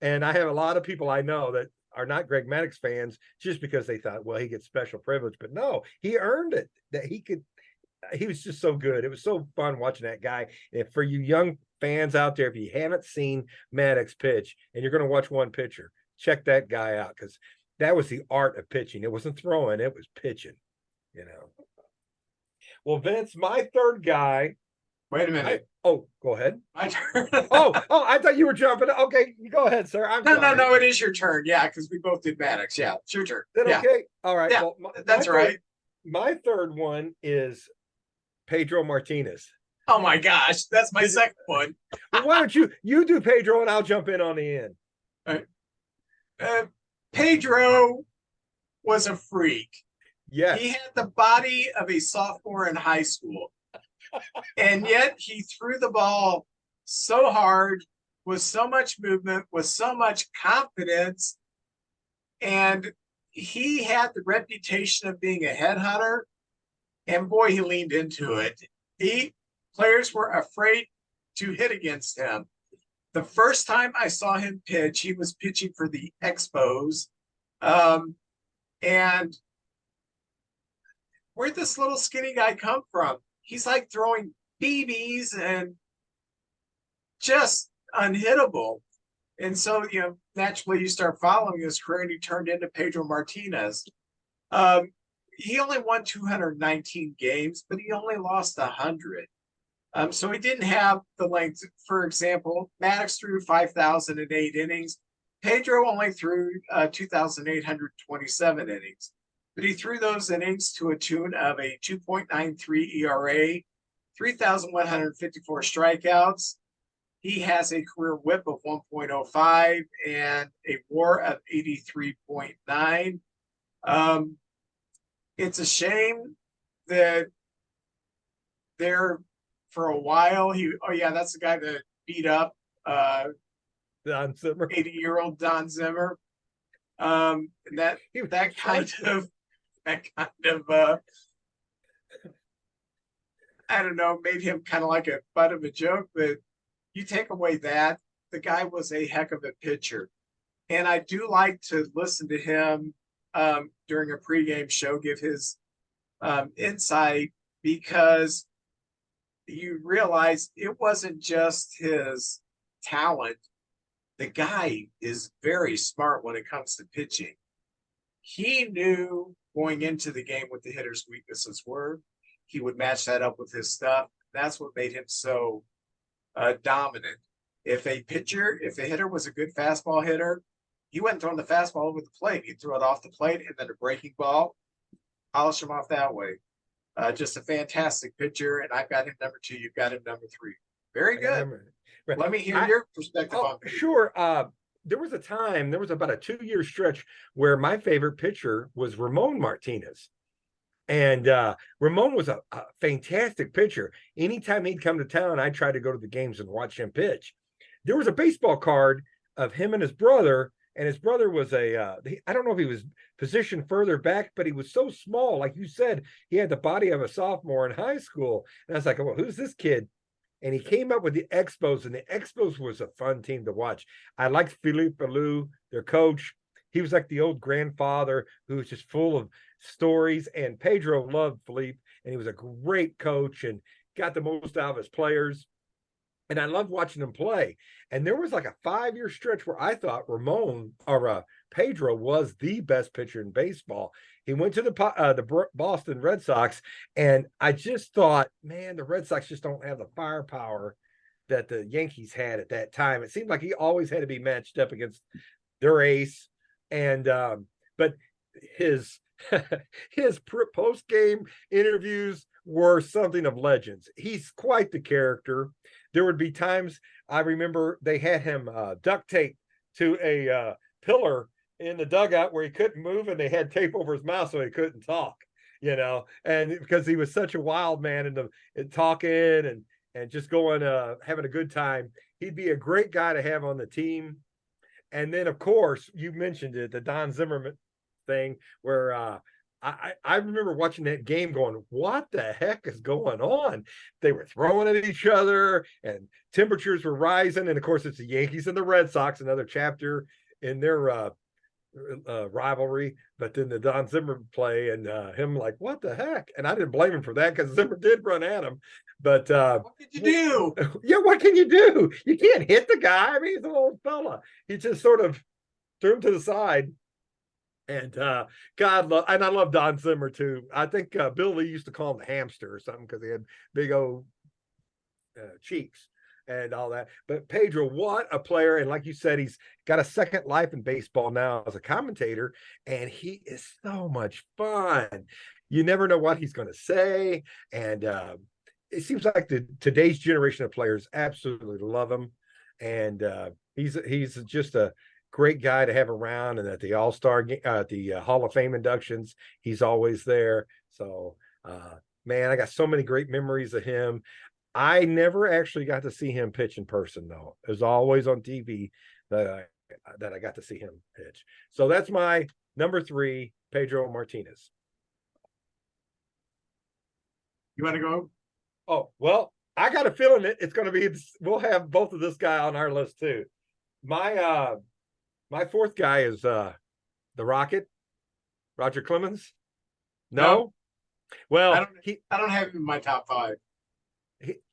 And I have a lot of people I know that are not Greg Maddux fans just because they thought, well, he gets special privilege. But no, he earned it, that he was just so good. It was so fun watching that guy. And for you young fans out there, if you haven't seen Maddux pitch and you're going to watch one pitcher, check that guy out, because that was the art of pitching. It wasn't throwing, it was pitching, you know. Well, Vince, my third guy. Wait a minute. Go ahead. My turn. I thought you were jumping. Okay, you go ahead, sir. No, it is your turn. Yeah, because we both did Maddux. Yeah, it's your turn. Yeah. Okay. All right. Yeah, well, that's right. My third one is Pedro Martinez. Oh my gosh, that's my second one. Well, why don't you do Pedro and I'll jump in on the end. All right. Pedro was a freak. Yes. He had the body of a sophomore in high school. And yet he threw the ball so hard, with so much movement, with so much confidence. And he had the reputation of being a headhunter. And boy, he leaned into it. Players were afraid to hit against him. The first time I saw him pitch, he was pitching for the Expos. And where'd this little skinny guy come from? He's like throwing BBs and just unhittable. And so, naturally you start following his career, and he turned into Pedro Martinez. He only won 219 games, but he only lost 100. So he didn't have the length. For example, Maddux threw 5,008 innings. Pedro only threw 2,827 innings. But he threw those innings to a tune of a 2.93 ERA, 3,154 strikeouts. He has a career whip of 1.05 and a WAR of 83.9. It's a shame that for a while that's the guy that beat up Don Zimmer, 80-year-old Don Zimmer. And that kind of I don't know, made him kind of like a butt of a joke. But you take away that, the guy was a heck of a pitcher. And I do like to listen to him during a pregame show, give his insight, because you realize it wasn't just his talent. The guy is very smart when it comes to pitching. He knew going into the game what the hitter's weaknesses were. He would match that up with his stuff. That's what made him so dominant. If a hitter was a good fastball hitter, he wasn't throwing the fastball over the plate. He'd throw it off the plate, and then a breaking ball, polish him off that way. Just a fantastic pitcher, and I've got him number 2. You've got him number 3. Very good. Right. Let me hear your perspective on it. Sure. There was about a 2-year stretch where my favorite pitcher was Ramon Martinez. And Ramon was a fantastic pitcher. Anytime he'd come to town, I'd try to go to the games and watch him pitch. There was a baseball card of him and his brother, and his brother was I don't know if he was positioned further back, but he was so small. Like you said, he had the body of a sophomore in high school. And I was like, well, who's this kid? And he came up with the Expos, and the Expos was a fun team to watch. I liked Philippe Alou, their coach. He was like the old grandfather who was just full of stories. And Pedro loved Philippe, and he was a great coach and got the most out of his players. And I loved watching him play. And there was like a 5-year stretch where I thought Pedro was the best pitcher in baseball. He went to the Boston Red Sox, and I just thought, man, the Red Sox just don't have the firepower that the Yankees had at that time. It seemed like he always had to be matched up against their ace. And but his post-game interviews were something of legends. He's quite the character. There would be times, I remember they had him duct tape to a pillar in the dugout where he couldn't move, and they had tape over his mouth so he couldn't talk. and because he was such a wild man and talking and just going, having a good time. He'd be a great guy to have on the team. And then, of course, you mentioned it, the Don Zimmerman thing, where I remember watching that game going, what the heck is going on? They were throwing at each other and temperatures were rising. And of course, it's the Yankees and the Red Sox, another chapter in their rivalry. But then the Don Zimmer play and him like, what the heck? And I didn't blame him for that because Zimmer did run at him. But what could you do? Yeah, what can you do? You can't hit the guy. I mean, he's an old fella. He just sort of threw him to the side. And and I love Don Zimmer too. I think Bill Lee used to call him the hamster or something because he had big old cheeks and all that. But Pedro, what a player. And like you said, he's got a second life in baseball now as a commentator, and he is so much fun. You never know what he's going to say. And it seems like today's generation of players absolutely love him. And he's just a great guy to have around. And at the All-Star the Hall of Fame inductions, he's always there. So man, I got so many great memories of him. I never actually got to see him pitch in person, though. It was always on TV that I got to see him pitch. So that's my number 3, Pedro Martinez. You want to go? Oh, well, I got a feeling it's going to be, we'll have both of this guy on our list too. My 4th guy is the Rocket, Roger Clemens. No? Well, I don't have him in my top 5.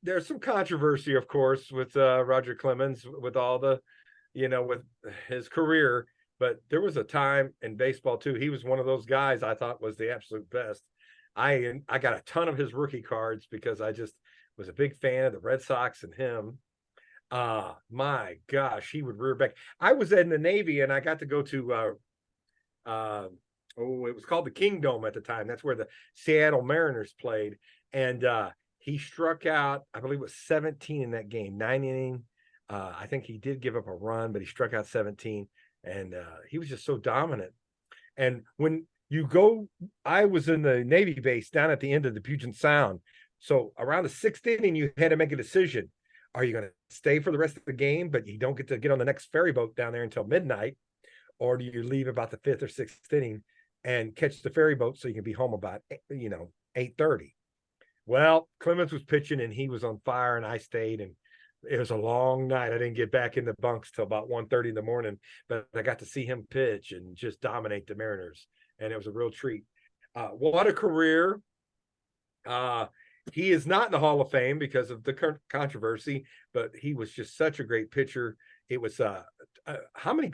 There's some controversy, of course, with Roger Clemens, with all the, with his career. But there was a time in baseball too. He was one of those guys I thought was the absolute best. I got a ton of his rookie cards because I just was a big fan of the Red Sox and him. My gosh, he would rear back. I was in the Navy and I got to go to it was called the Kingdome at the time. That's where the Seattle Mariners played. And he struck out, I believe it was 17 in that game, 9 inning. I think he did give up a run, but he struck out 17. And he was just so dominant. And when you go, I was in the Navy base down at the end of the Puget Sound. So around the 6th inning, you had to make a decision. Are you going to stay for the rest of the game, but you don't get to get on the next ferry boat down there until midnight? Or do you leave about the 5th or 6th inning and catch the ferry boat so you can be home about, 8:30? Well, Clemens was pitching and he was on fire and I stayed, and it was a long night. I didn't get back in the bunks till about 1:30 in the morning, but I got to see him pitch and just dominate the Mariners. And it was a real treat. What a career. He is not in the Hall of Fame because of the controversy, but he was just such a great pitcher. It was how many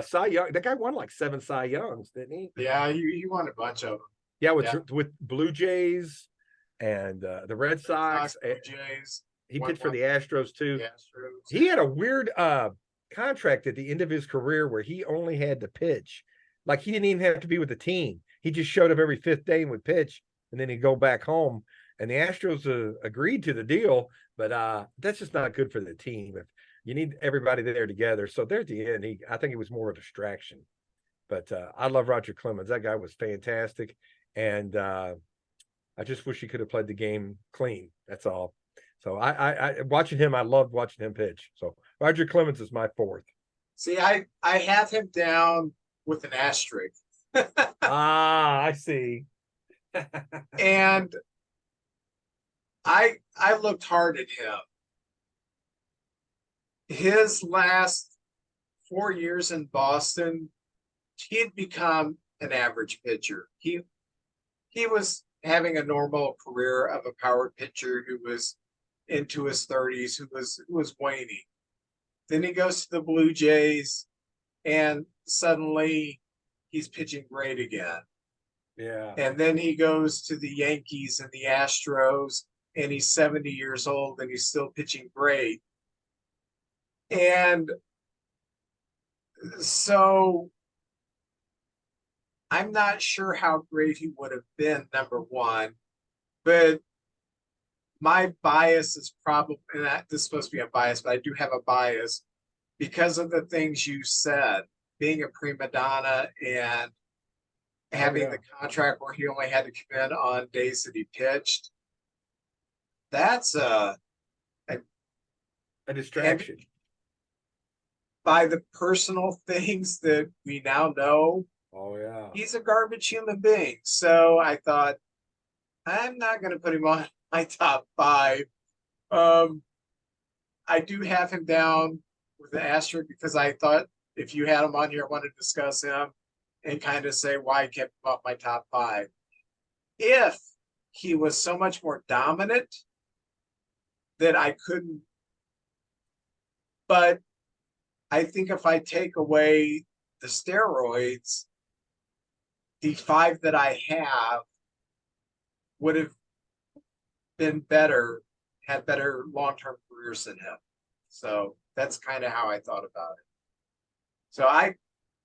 Cy Young? That guy won like 7 Cy Youngs, didn't he? Yeah, he won a bunch of them. Yeah, with Blue Jays and the Red Sox. Blue Jays. He pitched for the Astros too. The Astros. He had a weird contract at the end of his career where he only had to pitch. Like he didn't even have to be with the team. He just showed up every 5th day and would pitch, and then he'd go back home. And the Astros agreed to the deal, but that's just not good for the team. If you need everybody there together. So there at the end, I think it was more of a distraction. But I love Roger Clemens. That guy was fantastic. And I just wish he could have played the game clean. That's all. So I watching him, I loved watching him pitch. So Roger Clemens is my 4th. See, I have him down with an asterisk. I see. And I looked hard at him. His last 4 years in Boston, he had become an average pitcher. He was having a normal career of a power pitcher who was into his 30s, who was waning. Then he goes to the Blue Jays, and suddenly he's pitching great again. Yeah. And then he goes to the Yankees and the Astros, and he's 70 years old and he's still pitching great. And so I'm not sure how great he would have been, number one, but my bias is probably, and this is supposed to be a bias, but I do have a bias because of the things you said, being a prima donna and having the contract where he only had to come in on days that he pitched. That's A distraction. by the personal things that we now know, Oh yeah. he's a garbage human being. So I thought, I'm not going to put him on my top 5. Um, I do have him down with the asterisk because I thought if you had him on here, I wanted to discuss him and kind of say why I kept him off my top 5. If he was so much more dominant that I couldn't, but I think if I take away the steroids, the 5 that I have would have been better, had better long-term careers than him. So that's kind of how I thought about it. So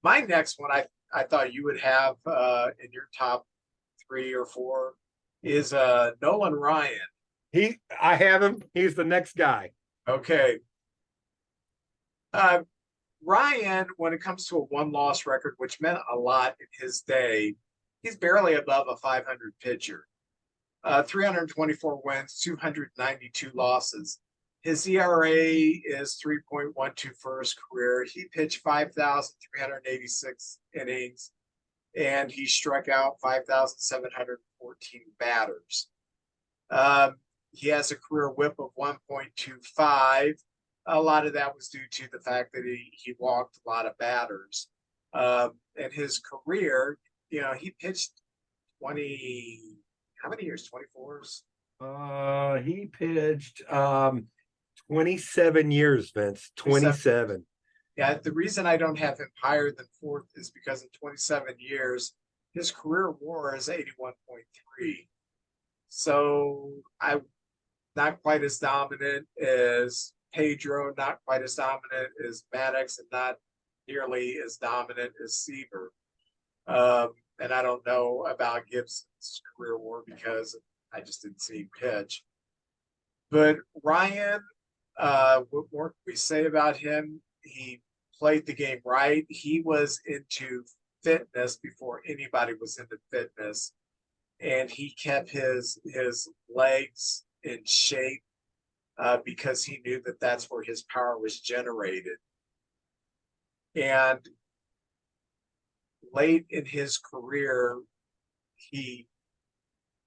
my next one I thought you would have in your top 3 or 4 is Nolan Ryan. I have him. He's the next guy. Okay. Ryan, when it comes to a 1-loss record, which meant a lot in his day, he's barely above a 500 pitcher. 324 wins, 292 losses. His ERA is 3.12 for his career. He pitched 5,386 innings, and he struck out 5,714 batters. He has a career whip of 1.25. A lot of that was due to the fact that he walked a lot of batters. In his career, he pitched 20, how many years? 24s? He pitched 27 years, Vince. 27. Yeah, the reason I don't have him higher than 4th is because in 27 years, his career WAR is 81.3. So I'm not quite as dominant as Pedro, not quite as dominant as Maddox, and not nearly as dominant as Seaver. And I don't know about Gibson's career WAR because I just didn't see him pitch. But Ryan, what more can we say about him? He played the game right. He was into fitness before anybody was into fitness. And he kept his legs in shape because he knew that that's where his power was generated. And late in his career, he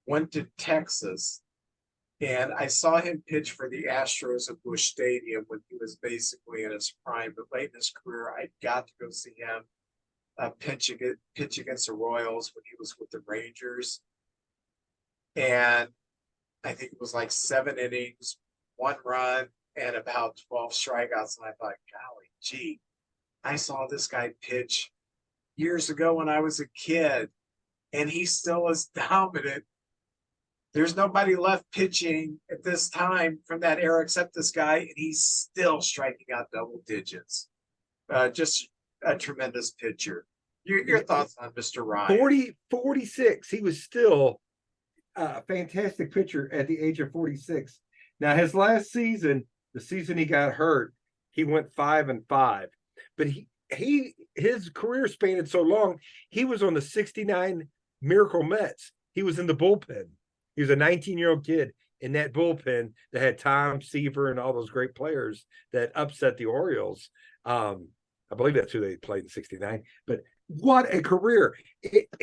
went to Texas, and I saw him pitch for the Astros at Busch Stadium when he was basically in his prime. But late in his career, I got to go see him pitch against the Royals when he was with the Rangers. And I think it was like 7 innings, 1 run, and about 12 strikeouts. And I thought, golly, gee, I saw this guy pitch years ago when I was a kid, and he still is dominant. There's nobody left pitching at this time from that era except this guy, and he's still striking out double digits. Just a tremendous pitcher. Your thoughts on Mr. Ryan? 46. He was still a fantastic pitcher at the age of 46. Now, his last season, the season he got hurt, he went 5-5. But his career spanned so long, he was on the 69 Miracle Mets. He was in the bullpen. He was a 19-year-old kid in that bullpen that had Tom Seaver and all those great players that upset the Orioles. I believe that's who they played in 69. But what a career.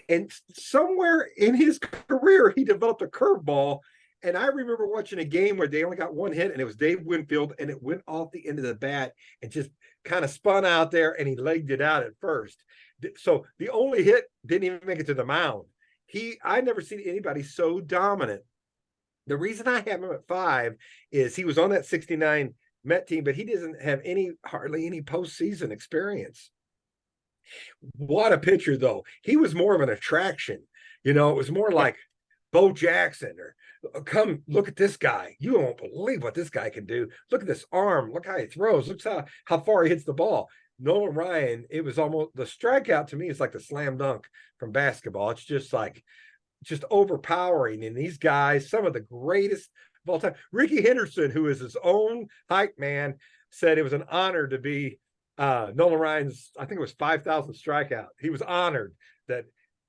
And somewhere in his career, he developed a curveball. And I remember watching a game where they only got 1 hit, and it was Dave Winfield, and it went off the end of the bat and just kind of spun out there, and he legged it out at first. So the only hit didn't even make it to the mound. I never seen anybody so dominant. The reason I have him at 5 is he was on that 69 Met team, but he doesn't have hardly any postseason experience. What a pitcher, though. He was more of an attraction. It was more like Bo Jackson or come look at this guy. You won't believe what this guy can do. Look at this arm. Look how he throws. Look how far he hits the ball. Nolan Ryan, it was almost the strikeout to me is like the slam dunk from basketball. It's just overpowering. And these guys, some of the greatest of all time. Ricky Henderson, who is his own hype man, said it was an honor to be Nolan Ryan's, I think it was 5,000 strikeout. He was honored that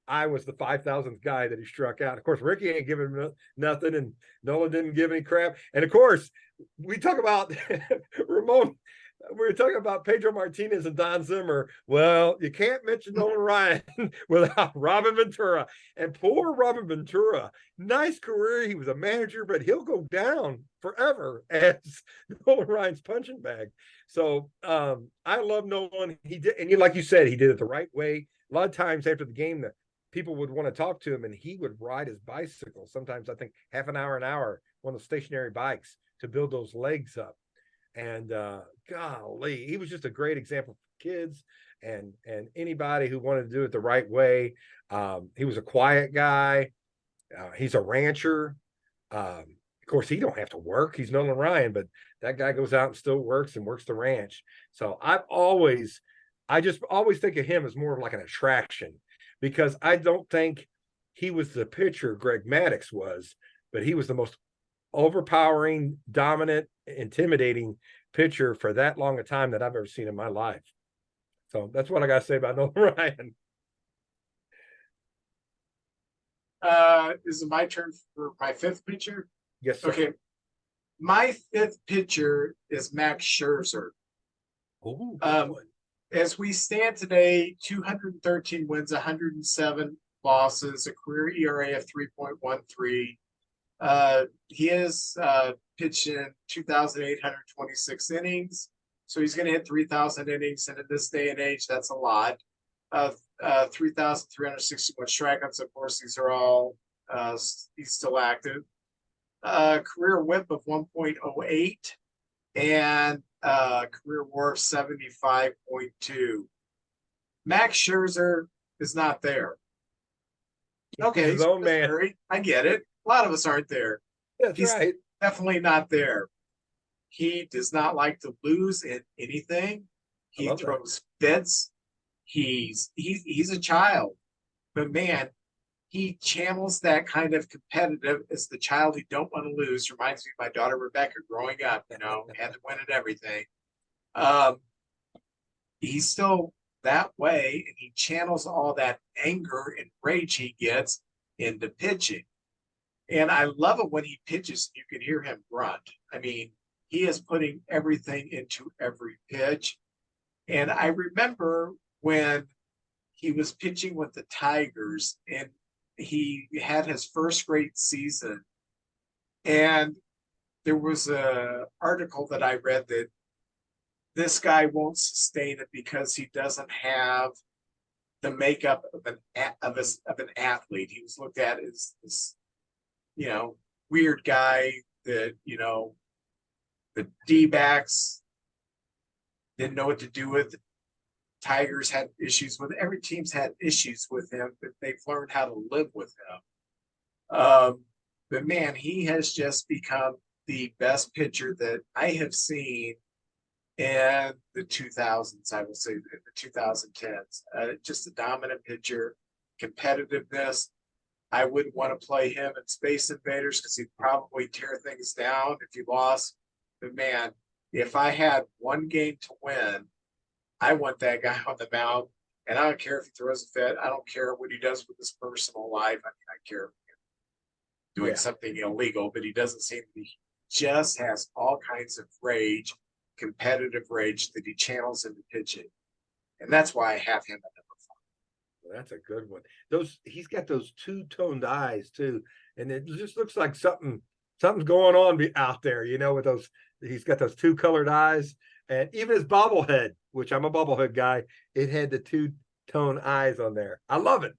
I was the 5,000th guy that he struck out. Of course, Ricky ain't giving nothing, and Nolan didn't give any crap. And of course, we talk about Ramon. We were talking about Pedro Martinez and Don Zimmer. Well, you can't mention Nolan Ryan without Robin Ventura. And poor Robin Ventura, nice career. He was a manager, but he'll go down forever as Nolan Ryan's punching bag. So I love Nolan. He did, and like you said, he did it the right way. A lot of times after the game, the people would want to talk to him, and he would ride his bicycle. Sometimes I think half an hour, one of the stationary bikes to build those legs up. And golly, he was just a great example for kids and anybody who wanted to do it the right way. He was a quiet guy. He's a rancher. Of course, he don't have to work. He's Nolan Ryan, but that guy goes out and still works and works the ranch. So I just always think of him as more of like an attraction, because I don't think he was the pitcher Greg Maddux was, but he was the most overpowering, dominant, intimidating pitcher for that long a time that I've ever seen in my life. So that's what I got to say about Nolan Ryan. Is it my turn for my fifth pitcher? Yes, sir. Okay. My fifth pitcher is Max Scherzer. Ooh, as we stand today, 213 wins, 107 losses, a career ERA of 3.13. He has pitched in 2,826 innings, so he's going to hit 3,000 innings, and in this day and age, that's a lot. 3,361 strikeouts. Of course, these are all he's still active. Career WHIP of 1.08 and career WAR of 75.2. Max Scherzer is not there. Okay, his own man. I get it. A lot of us aren't there. That's He's right. definitely not there. He does not like to lose in anything. He throws fits. He's a child, but man, he channels that kind of competitive as the child you don't want to lose. Reminds me of my daughter Rebecca growing up. You know, had to win at everything. He's still that way, and he channels all that anger and rage he gets into pitching. And I love it when he pitches, you can hear him grunt. I mean, he is putting everything into every pitch. And I remember when he was pitching with the Tigers and he had his first great season. And there was an article that I read that this guy won't sustain it because he doesn't have the makeup of an athlete. He was looked at as this, you know, weird guy that, you know, the D-backs didn't know what to do with. Tigers had issues with. Every team's had issues with him, but they've learned how to live with him. But man, he has just become the best pitcher that I have seen in the 2000s. I will say in the 2010s. Just a dominant pitcher, competitiveness. I wouldn't want to play him in Space Invaders because he'd probably tear things down if he lost. But man, if I had one game to win, I want that guy on the mound. And I don't care if he throws a fit. I don't care what he does with his personal life. I mean, I care doing something illegal, but he doesn't seem to be. He just has all kinds of rage, competitive rage that he channels into pitching. And that's why I have him at number 5. Well, that's a good one. He's got those two-toned eyes too, and it just looks like something's going on out there, you know, with those. He's got those two-colored eyes, and even his bobblehead, which I'm a bobblehead guy, it had the two-tone eyes on there. I love it.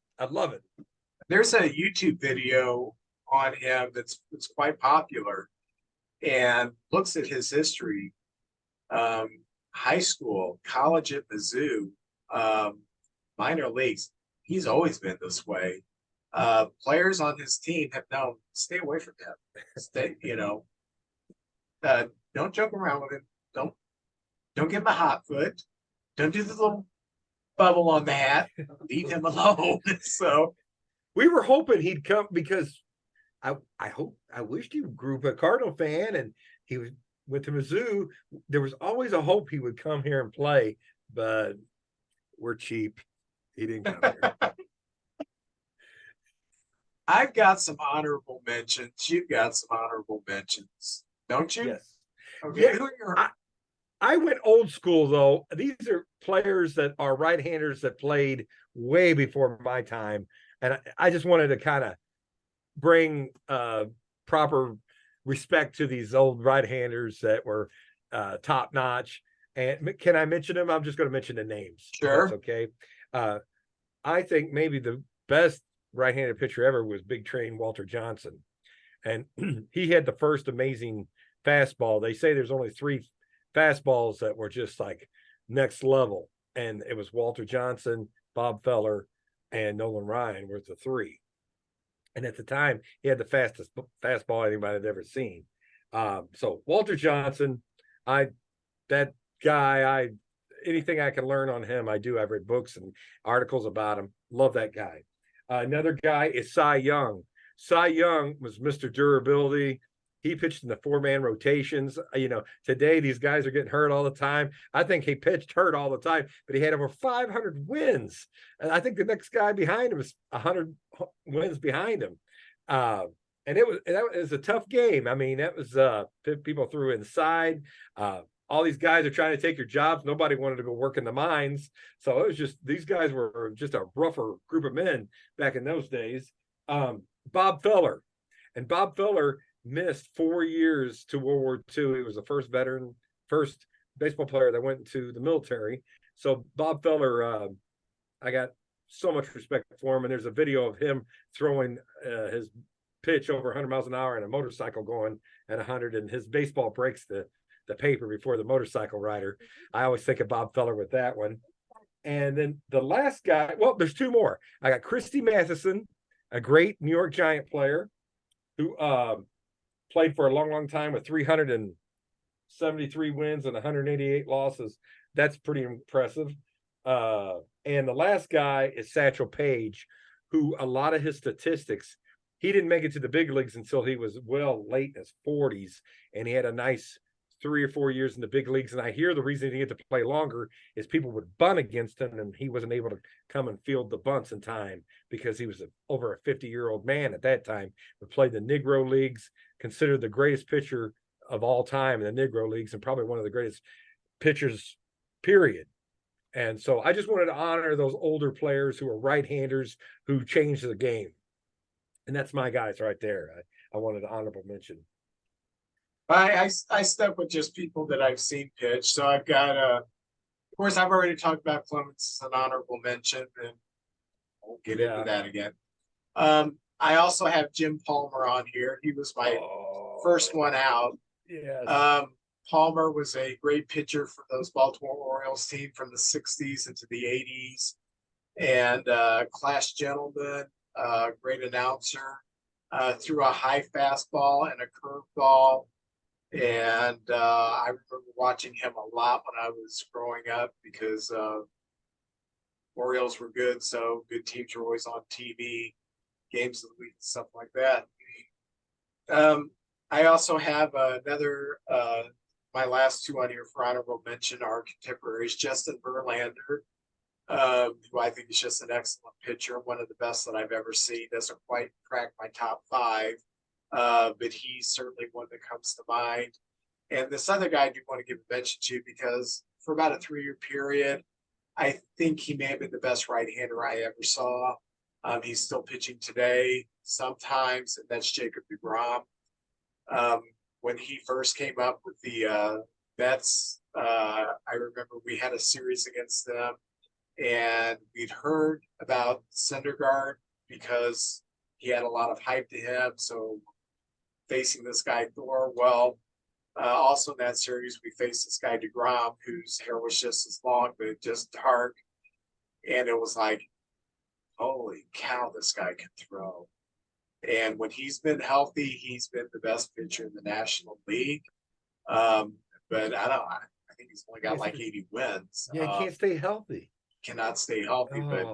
There's a YouTube video on him that's quite popular, and looks at his history. High school, college at Mizzou, minor leagues. He's always been this way. Players on his team have known, stay away from him. Stay, you know, don't joke around with him. Don't give him a hot foot. Don't do the little bubble on the hat. Leave him alone. So we were hoping he'd come because I wished he grew up a Cardinal fan and he went to Mizzou. There was always a hope he would come here and play, but we're cheap. He didn't come here. I've got some honorable mentions. You've got some honorable mentions, don't you? Yes. Okay, Yeah. who are your I went old school though. These are players that are right-handers that played way before my time, and I just wanted to kind of bring proper respect to these old right-handers that were top notch. And can I mention them? I'm just going to mention the names, if that's sure? okay. Uh, I think maybe the best right-handed pitcher ever was Big Train Walter Johnson, and he had the first amazing fastball. They say there's only three fastballs that were just like next level, and it was Walter Johnson, Bob Feller, and Nolan Ryan were the three. And at the time, he had the fastest fastball anybody had ever seen. So Walter Johnson, I that guy, I anything I can learn on him, I do. I've read books and articles about him. Love that guy. Another guy is Cy Young. Cy Young was Mr. Durability. He pitched in the four-man rotations. Today these guys are getting hurt all the time. I think he pitched hurt all the time, but he had over 500 wins. And I think the next guy behind him is 100 wins behind him. And that was a tough game. I mean, that was people threw inside. All these guys are trying to take your jobs. Nobody wanted to go work in the mines. So it was just these guys were just a rougher group of men back in those days. Bob Feller. And Bob Feller missed 4 years to World War II. He was the first baseball player that went into the military. So Bob Feller, I got so much respect for him. And there's a video of him throwing his pitch over 100 miles an hour and a motorcycle going at 100, and his baseball breaks the paper before the motorcycle rider. I always think of Bob Feller with that one. And then the last guy, well, there's two more. I got Christy Matheson, a great New York Giant player who played for a long, long time with 373 wins and 188 losses. That's pretty impressive. And the last guy is Satchel Paige, who a lot of his statistics, he didn't make it to the big leagues until he was late in his 40s, and he had a nice 3 or 4 years in the big leagues. And I hear the reason he had to play longer is people would bunt against him, and he wasn't able to come and field the bunts in time because he was over a 50-year-old man at that time, but played the Negro leagues, considered the greatest pitcher of all time in the Negro leagues, and probably one of the greatest pitchers, period. And so I just wanted to honor those older players who are right-handers who changed the game. And that's my guys right there. I wanted to honorable mention. I stuck with just people that I've seen pitch. So I've got of course I've already talked about Clemens as an honorable mention, and we'll get into that again. I also have Jim Palmer on here. He was my first one out. Yes. Palmer was a great pitcher for those Baltimore Orioles team from the 60s into the 80s, and class gentleman, great announcer, threw a high fastball and a curveball. And I remember watching him a lot when I was growing up because Orioles were good, so good teams were always on TV, games of the week, stuff like that. I also have another, my last two on here for honorable mention are contemporaries, Justin Verlander, who I think is just an excellent pitcher, one of the best that I've ever seen. Doesn't quite crack my top five, but he's certainly one that comes to mind. And this other guy I do want to give a mention to because for about a 3-year period, I think he may have been the best right-hander I ever saw. He's still pitching today sometimes, and that's Jacob deGrom. When he first came up with the Mets, I remember we had a series against them, and we'd heard about Syndergaard because he had a lot of hype to him. So facing this guy Thor, also in that series we faced this guy deGrom, whose hair was just as long but just dark, and it was like, holy cow, this guy can throw. And when he's been healthy, he's been the best pitcher in the National League. But I think he's only got like 80 wins. Yeah, he can't stay healthy. Cannot stay healthy. But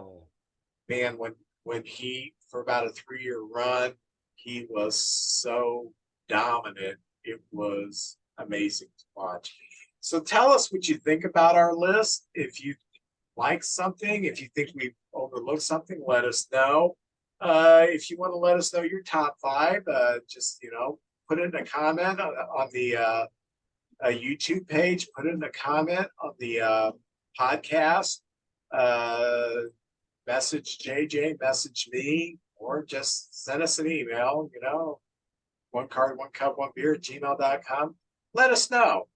man, when he, for about a 3-year run, he was so dominant. It was amazing to watch. So tell us what you think about our list. If you like something, if you think we've overlooked something, let us know. If you want to let us know your top five, just put it in a comment on the YouTube page. Put it in a comment on the podcast. Message JJ, message me, or just send us an email. One card, one cup, one beer at gmail.com. Let us know,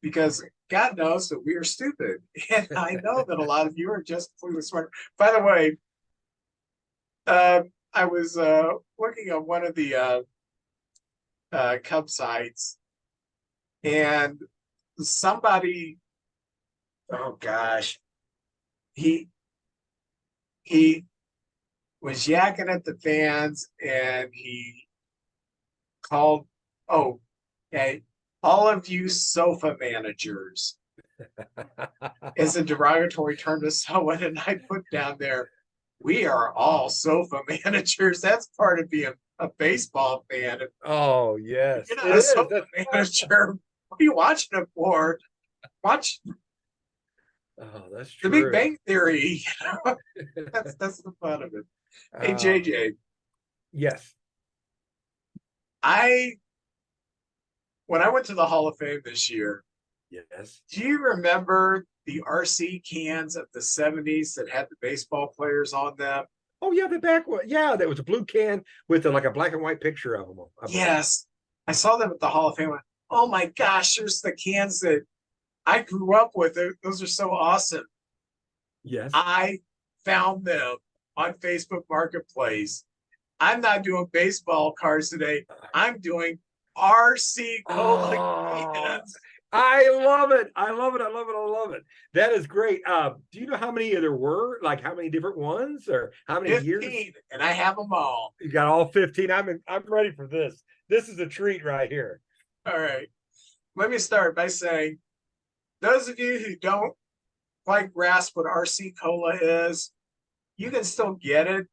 because God knows that we are stupid. And I know that a lot of you are just completely smart. By the way, I was looking at one of the Cub sites, and somebody, oh gosh, he was yakking at the fans, and he called, oh, okay, all of you sofa managers, is a derogatory term to someone. And I put down there, we are all sofa managers. That's part of being a baseball fan. If Oh, yes, you're it not a is. sofa manager, what are you watching it for? Watch Oh, that's the Big true. Bang Theory. That's the fun of it. Hey JJ, Yes. I when I went to the Hall of Fame this year, Yes. do you remember the RC cans of the 70s that had the baseball players on them? Oh, yeah, the back one. Yeah, there was a blue can with like a black and white picture of them. Yes. I saw them at the Hall of Fame. Went, oh my gosh, there's the cans that I grew up with. Those are so awesome. Yes. I found them on Facebook Marketplace. I'm not doing baseball cards today. I'm doing RC Cola cans. I love it. I love it. I love it. I love it. That is great. Do you know how many there were? Like how many different ones, or how many 15, years? and I have them all. You got all 15. I'm ready for this. This is a treat right here. All right. Let me start by saying, those of you who don't quite grasp what RC Cola is, you can still get it.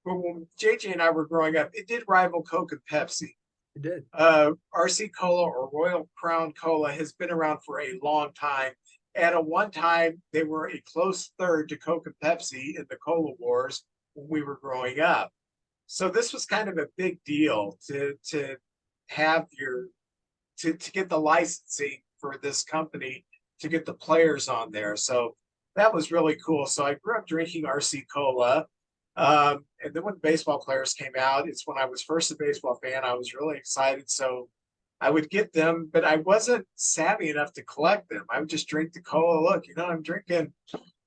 But when JJ and I were growing up, it did rival Coke and Pepsi. It did. RC Cola, or Royal Crown Cola, has been around for a long time. And at one time, they were a close third to Coke and Pepsi in the Cola Wars when we were growing up. So this was kind of a big deal to have to get the licensing for this company to get the players on there. So that was really cool. So I grew up drinking RC Cola. And then when the baseball players came out, it's when I was first a baseball fan. I was really excited. So I would get them, but I wasn't savvy enough to collect them. I would just drink the cola. Look, I'm drinking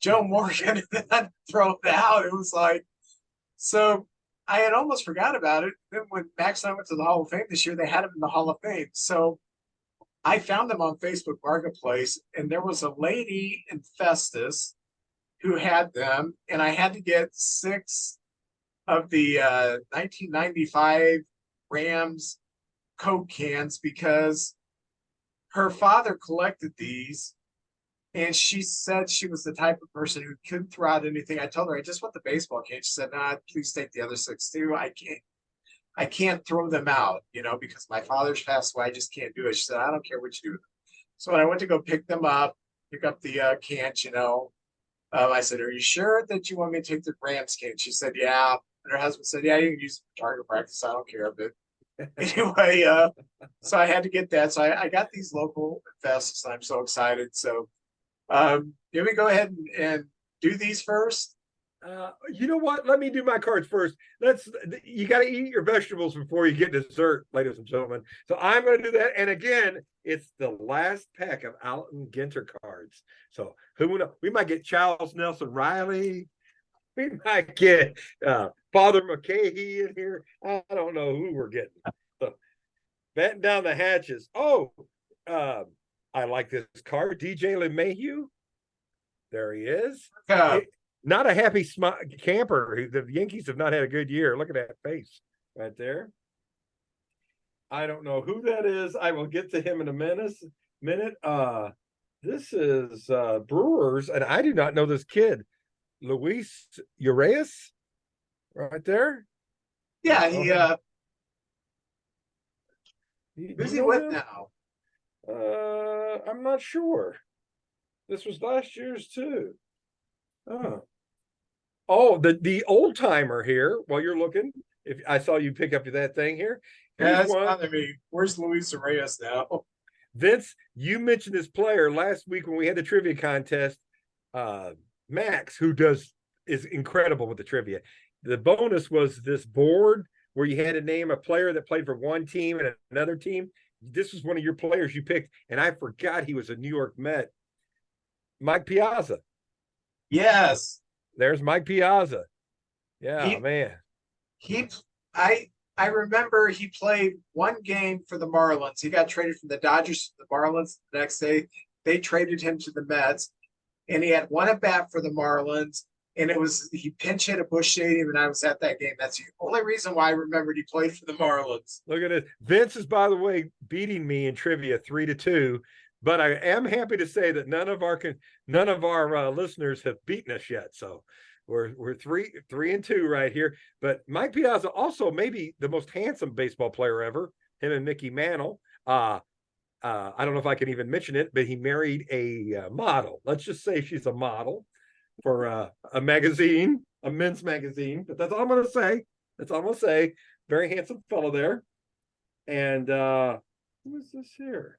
Joe Morgan, and then I'd throw it out. It was like, so I had almost forgot about it. Then when Max and I went to the Hall of Fame this year, they had them in the Hall of Fame. So I found them on Facebook Marketplace, and there was a lady in Festus who had them, and I had to get 6 of the 1995 Rams Coke cans because her father collected these, and she said she was the type of person who couldn't throw out anything. I told her I just want the baseball can. She said, "Nah, please take the other 6 too. I can't throw them out, because my father's passed away. I just can't do it." She said, "I don't care what you do." So when I went to go pick them up, pick up the cans, I said, "Are you sure that you want me to take the Rams can?" She said, "Yeah." And her husband said, "Yeah, you can use it for target practice. I don't care." But anyway, so I had to get that. So I got these local fests, and I'm so excited. So can we go ahead and do these first? You know what? Let me do my cards first. You got to eat your vegetables before you get dessert, ladies and gentlemen. So I'm going to do that. And again, it's the last pack of Alton Ginter cards. So who knows? We might get Charles Nelson Riley. We might get Father McCahey in here. I don't know who we're getting. So batten down the hatches. Oh, I like this card. DJ LeMahieu. There he is. Not a happy camper. The Yankees have not had a good year. Look at that face right there. I don't know who that is. I will get to him in a minute. This is Brewers, and I do not know this kid. Luis Urias, right there. Yeah, who's he with now? I'm not sure. This was last year's too. Oh. Oh, the old timer here. While you're looking, if I saw you pick up that thing here, Yeah, here's that's one. bothering me. Where's Luis Reyes now? Vince, you mentioned this player last week when we had the trivia contest. Uh, Max, who is incredible with the trivia. The bonus was this board where you had to name a player that played for one team and another team. This was one of your players you picked, and I forgot he was a New York Met. Mike Piazza. Yes. There's Mike Piazza. Yeah, He man. he I remember he played one game for the Marlins. He got traded from the Dodgers to the Marlins. The next day, they traded him to the Mets, and he had one at bat for the Marlins. And it was he pinch hit at Busch Stadium, and I was at that game. That's the only reason why I remembered he played for the Marlins. Look at it. Vince is, by the way, beating me in trivia 3-2. But I am happy to say that none of our listeners have beaten us yet. So we're 3-2 right here. But Mike Piazza also maybe the most handsome baseball player ever. Him and Mickey Mantle. I don't know if I can even mention it, but he married a model. Let's just say she's a model for a magazine, a men's magazine. But that's all I'm going to say. That's all I'm going to say. Very handsome fellow there. And who is this here?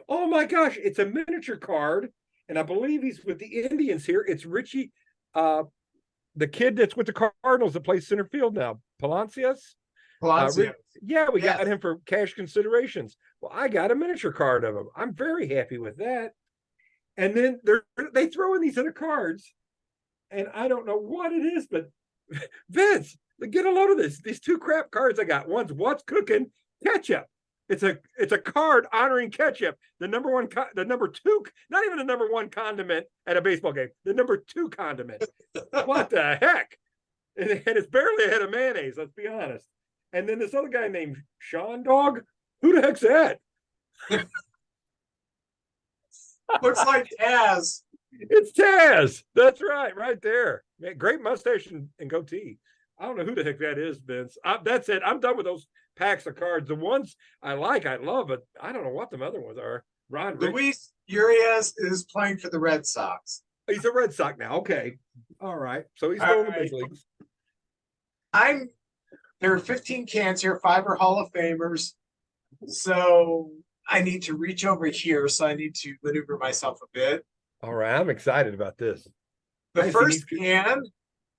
Oh my gosh, it's a miniature card, and I believe he's with the Indians here. It's Richie, the kid that's with the Cardinals that plays center field now, Palacios. Palacio. Yeah, we Yes. got him for cash considerations. Well, I got a miniature card of him. I'm very happy with that. And then they throw in these other cards, and I don't know what it is, but Vince, get a load of this. These two crap cards I got. One's What's Cooking Ketchup. It's a card honoring ketchup, the number two, not even the number one condiment at a baseball game, the number two condiment. What the heck? And it's barely ahead of mayonnaise, let's be honest. And then this other guy named Sean Dog. Who the heck's that? Looks like Taz. It's Taz. That's right there. Man, great mustache and goatee. I don't know who the heck that is, Vince. That's it. I'm done with those packs of cards. The ones I like, I love, but I don't know what the other ones are. Ron Rich. Luis Urias is playing for the Red Sox. He's a Red Sox now. Okay. All right. So he's All going to right. big leagues. There are 15 cans here, 5 are Hall of Famers. So I need to reach over here. So I need to maneuver myself a bit. All right. I'm excited about this. The first can,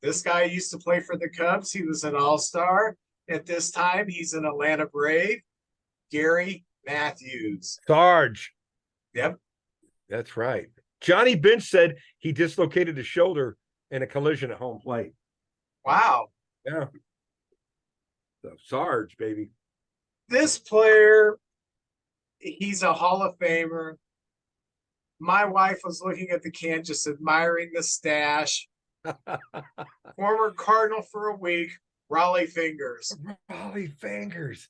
this guy used to play for the Cubs. He was an all-star. At this time, he's an Atlanta Brave. Gary Matthews. Sarge. Yep. That's right. Johnny Bench said he dislocated his shoulder in a collision at home plate. Wow. Yeah. So Sarge, baby. This player, he's a Hall of Famer. My wife was looking at the can, just admiring the stash. Former Cardinal for a week, Raleigh Fingers. Raleigh Fingers.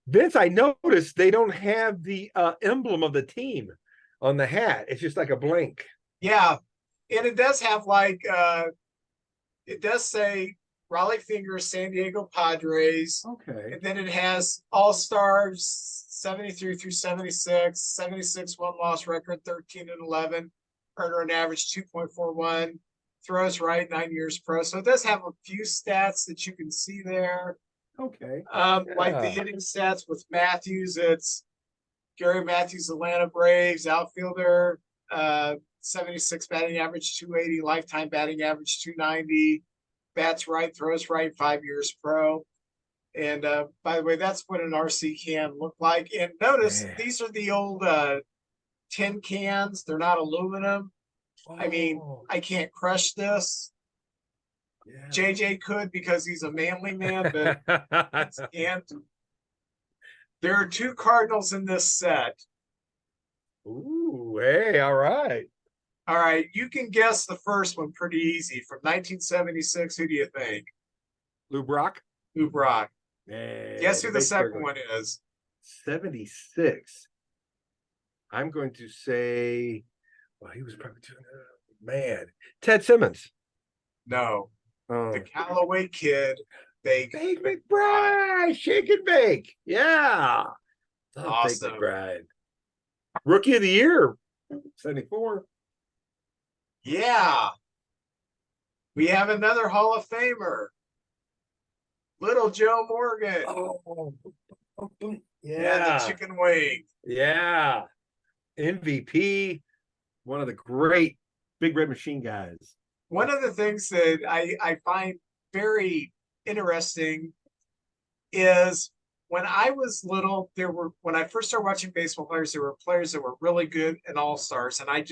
Vince, I noticed they don't have the emblem of the team on the hat. It's just like a blank. Yeah. And it does have it does say Raleigh Fingers, San Diego Padres. Okay. And then it has All-Stars 73 through 76, 76 1-loss record, 13-11, earner an average 2.41, throws right, 9 years pro. So it does have a few stats that you can see there. Okay. Like the hitting stats with Matthews, it's Gary Matthews, Atlanta Braves, outfielder, 76 batting average, 280, lifetime batting average, 290, bats right, throws right, 5 years pro. And by the way, that's what an RC can look like. And notice these are the old tin cans. They're not aluminum. Oh. I mean, I can't crush this. Yeah. JJ could because he's a manly man, but can't. There are 2 Cardinals in this set. Ooh, hey, all right. All right, you can guess the first one pretty easy. From 1976, who do you think? Lou Brock? Lou Brock. Hey, guess who the second one is? 76. I'm going to say, well, he was probably man. Ted Simmons. No. The Callaway kid. Bake McBride. Shake and bake. Yeah. Awesome. Bake McBride. Rookie of the year. 74. Yeah. We have another Hall of Famer, Little Joe Morgan. Oh, Yeah, the yeah. chicken wing. Yeah. MVP, one of the great Big Red Machine guys. One of the things that I find very interesting is when I was little, when I first started watching baseball players, there were players that were really good and all stars. And I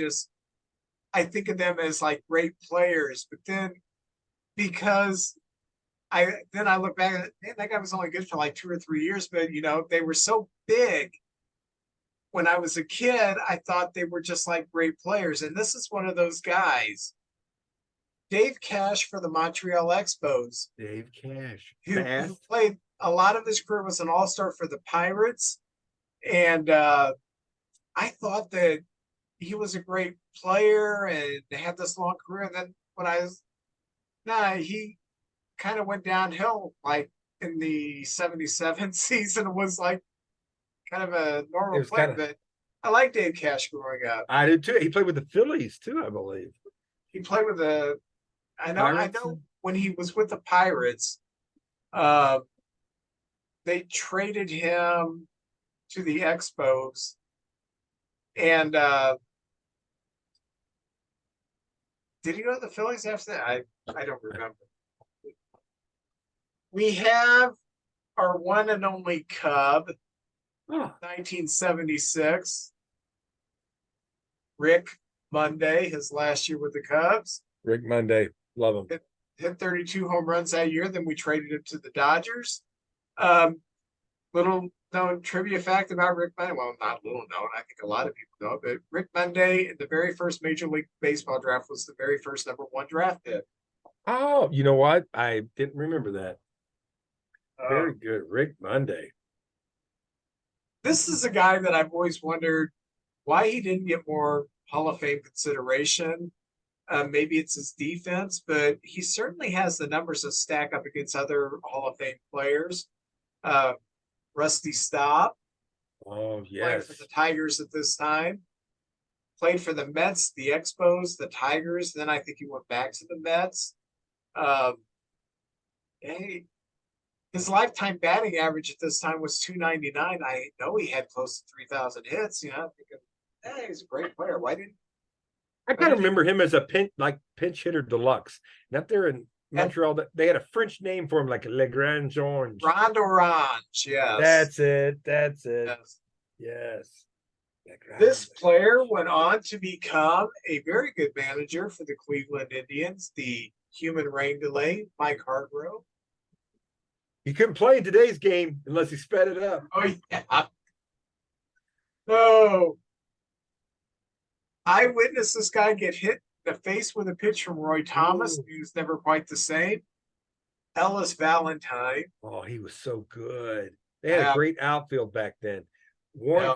think of them as like great players. But then because I look back and man, that guy was only good for like 2 or 3 years, but they were so big. When I was a kid, I thought they were just like great players. And this is one of those guys, Dave Cash for the Montreal Expos, Dave Cash. who Fast. played a lot of his career, was an all-star for the Pirates. And I thought that he was a great player and had this long career. And then he kind of went downhill like in the 77 season, was like kind of a It normal was player. kind of, But I like Dave Cash growing up. I did too. He played with the Phillies too, I believe. He played with I Pirates. know when he was with the Pirates, uh, they traded him to the Expos. And did he go to the Phillies after that? I don't remember. We have our one and only Cub, Oh, 1976. Rick Monday, his last year with the Cubs. Rick Monday. Love him. Hit 32 home runs that year. Then we traded him to the Dodgers. Um, little known trivia fact about Rick Monday. Well, not little known. I think a lot of people know, but Rick Monday in the very first Major League Baseball draft was the very first #1 draft pick. Oh, you know what? I didn't remember that. Uh, Very good. Rick Monday. this is a guy that I've always wondered why he didn't get more Hall of Fame consideration. Maybe it's his defense, but he certainly has the numbers to stack up against other Hall of Fame players. Uh, Rusty Staub Oh, playing yes. for the Tigers at this time. Played for the Mets, the Expos, the Tigers. Then I think he went back to the Mets. Um, hey, his lifetime batting average at this time was 299. I know he had close to 3,000 hits. Thinking, hey, he's a great player. I Why kind of did you? remember him as a pinch hitter deluxe. And up there in Montreal, they had a French name for him, like Le Grand Orange. Ron Orange, yes. That's it. That's it. Yes. Yes. This player went on to become a very good manager for the Cleveland Indians, the human rain delay, Mike Hargrove. He couldn't play in today's game unless he sped it up. Oh, yeah. No. I witnessed this guy get hit in the face with a pitch from Roy Thomas. Ooh. He was never quite the same. Ellis Valentine. Oh, he was so good. They had a great outfield back then. Warren Yeah,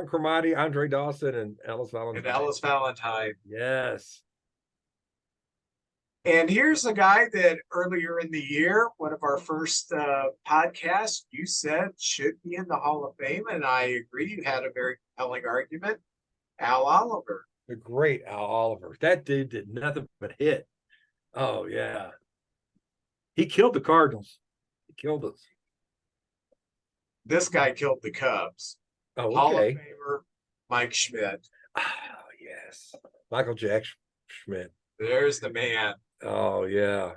Cromartie, Andre Dawson, and Ellis Valentine. and Ellis Valentine. Yes. And here's a guy that earlier in the year, one of our first podcasts, you said should be in the Hall of Fame. And I agree. You had a very compelling argument. Al Oliver. The great Al Oliver. That dude did nothing but hit. Oh, yeah. He killed the Cardinals. He killed us. This guy killed the Cubs. Oh, Hall of okay. Famer Mike Schmidt. Oh, yes. Michael Jack Schmidt. There's the man. Oh, yeah.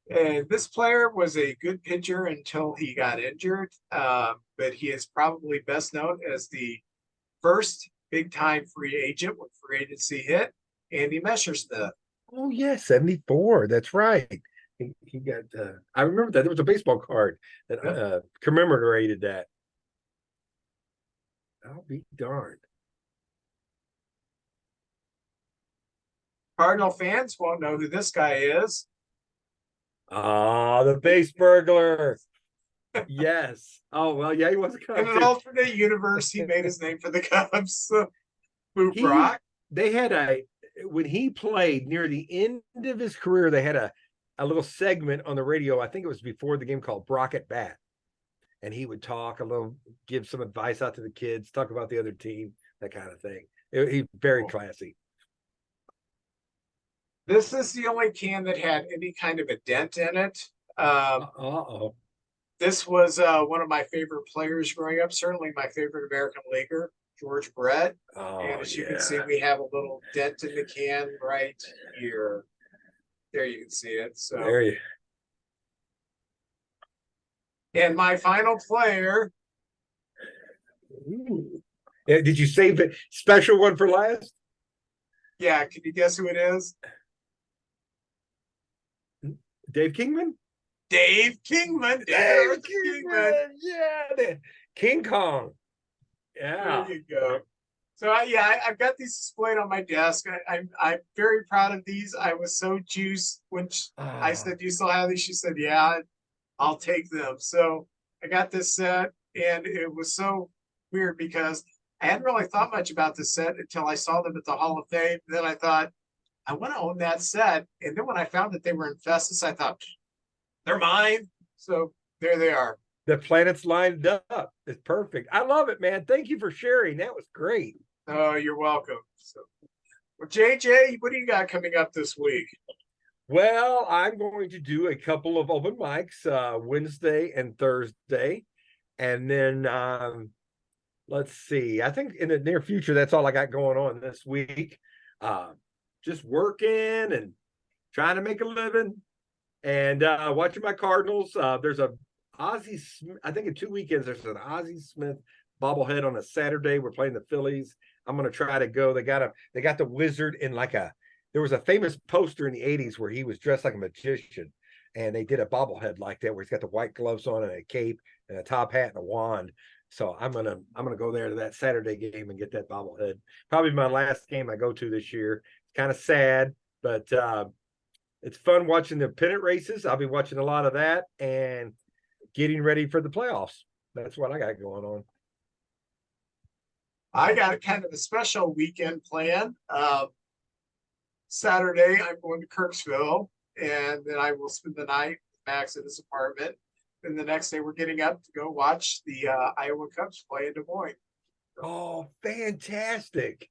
And this player was a good pitcher until he got injured, but he is probably best known as the first big-time free agent when free agency hit, Andy Messersmith. Oh, yeah. 74. That's right. He got, I remember that. There was a baseball card that commemorated that. I'll be darned. Cardinal fans won't know who this guy is. Ah, the base burglar. Yes. Oh, well, yeah, he was a In an alternate universe, he made his name for the Cubs. Boo Brock. They had when he played near the end of his career, they had a little segment on the radio. I think it was before the game called Brock at Bat. And he would talk a little, give some advice out to the kids, talk about the other team, that kind of thing. He's very Cool. classy. This is the only can that had any kind of a dent in it. Uh-oh. This was one of my favorite players growing up, certainly my favorite American leaguer, George Brett. And Oh, as you can see, yeah. we have a little dent in the can right here. There you can see it. So, There you and my final player, Ooh. Yeah, did you save a special one for last? yeah, can you guess who it is? Dave Kingman? Dave Kingman, David Dave Arthur Kingman. Kingman! Yeah, King Kong. There Yeah. you go. So I've got these displayed on my desk. I'm very proud of these. I was so juiced when I Ah, said, "Do you still have these?" She said, "Yeah, I'll take them." So I got this set, and it was so weird because I hadn't really thought much about this set until I saw them at the Hall of Fame. Then I thought, I want to own that set. And then when I found that they were in Festus, I thought, they're mine. So there they are. the planets lined up. It's perfect. I love it, man. Thank you for sharing. That was great. Oh, you're welcome. So, well, JJ, what do you got coming up this week? Well, I'm going to do a couple of open mics Wednesday and Thursday. And then let's see. I think in the near future, that's all I got going on this week. Uh, just working and trying to make a living and watching my Cardinals. There's a Ozzie, I think in 2 weekends, there's an Ozzie Smith bobblehead on a Saturday. We're playing the Phillies. I'm going to try to go. They got the wizard in like there was a famous poster in the 80s where he was dressed like a magician. And they did a bobblehead like that where he's got the white gloves on and a cape and a top hat and a wand. So I'm gonna go there to that Saturday game and get that bobblehead. Probably my last game I go to this year. It's kind of sad, but it's fun watching the pennant races. I'll be watching a lot of that and getting ready for the playoffs. That's what I got going on. I got kind of a special weekend plan. Saturday, I'm going to Kirksville, and then I will spend the night with Max at his apartment. Then the next day, we're getting up to go watch the Iowa Cubs play in Des Moines. Oh, fantastic.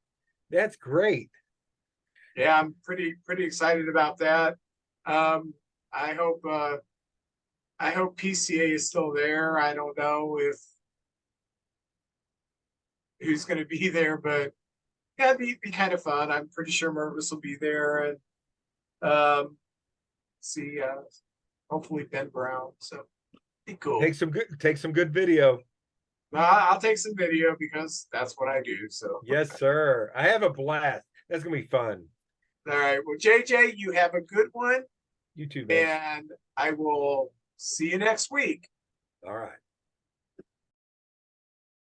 That's great. Yeah, I'm pretty excited about that. Um, I hope PCA is still there. I don't know if who's going to be there, but yeah, it'd be kind of fun. I'm pretty sure Mervis will be there, and see, hopefully Ben Brown. So be cool. Take some good video. I'll take some video because that's what I do. So Yes, sir. I have a blast. That's gonna be fun. all right. Well, JJ, you have a good one, You too, Vince. and I will see you next week. All right.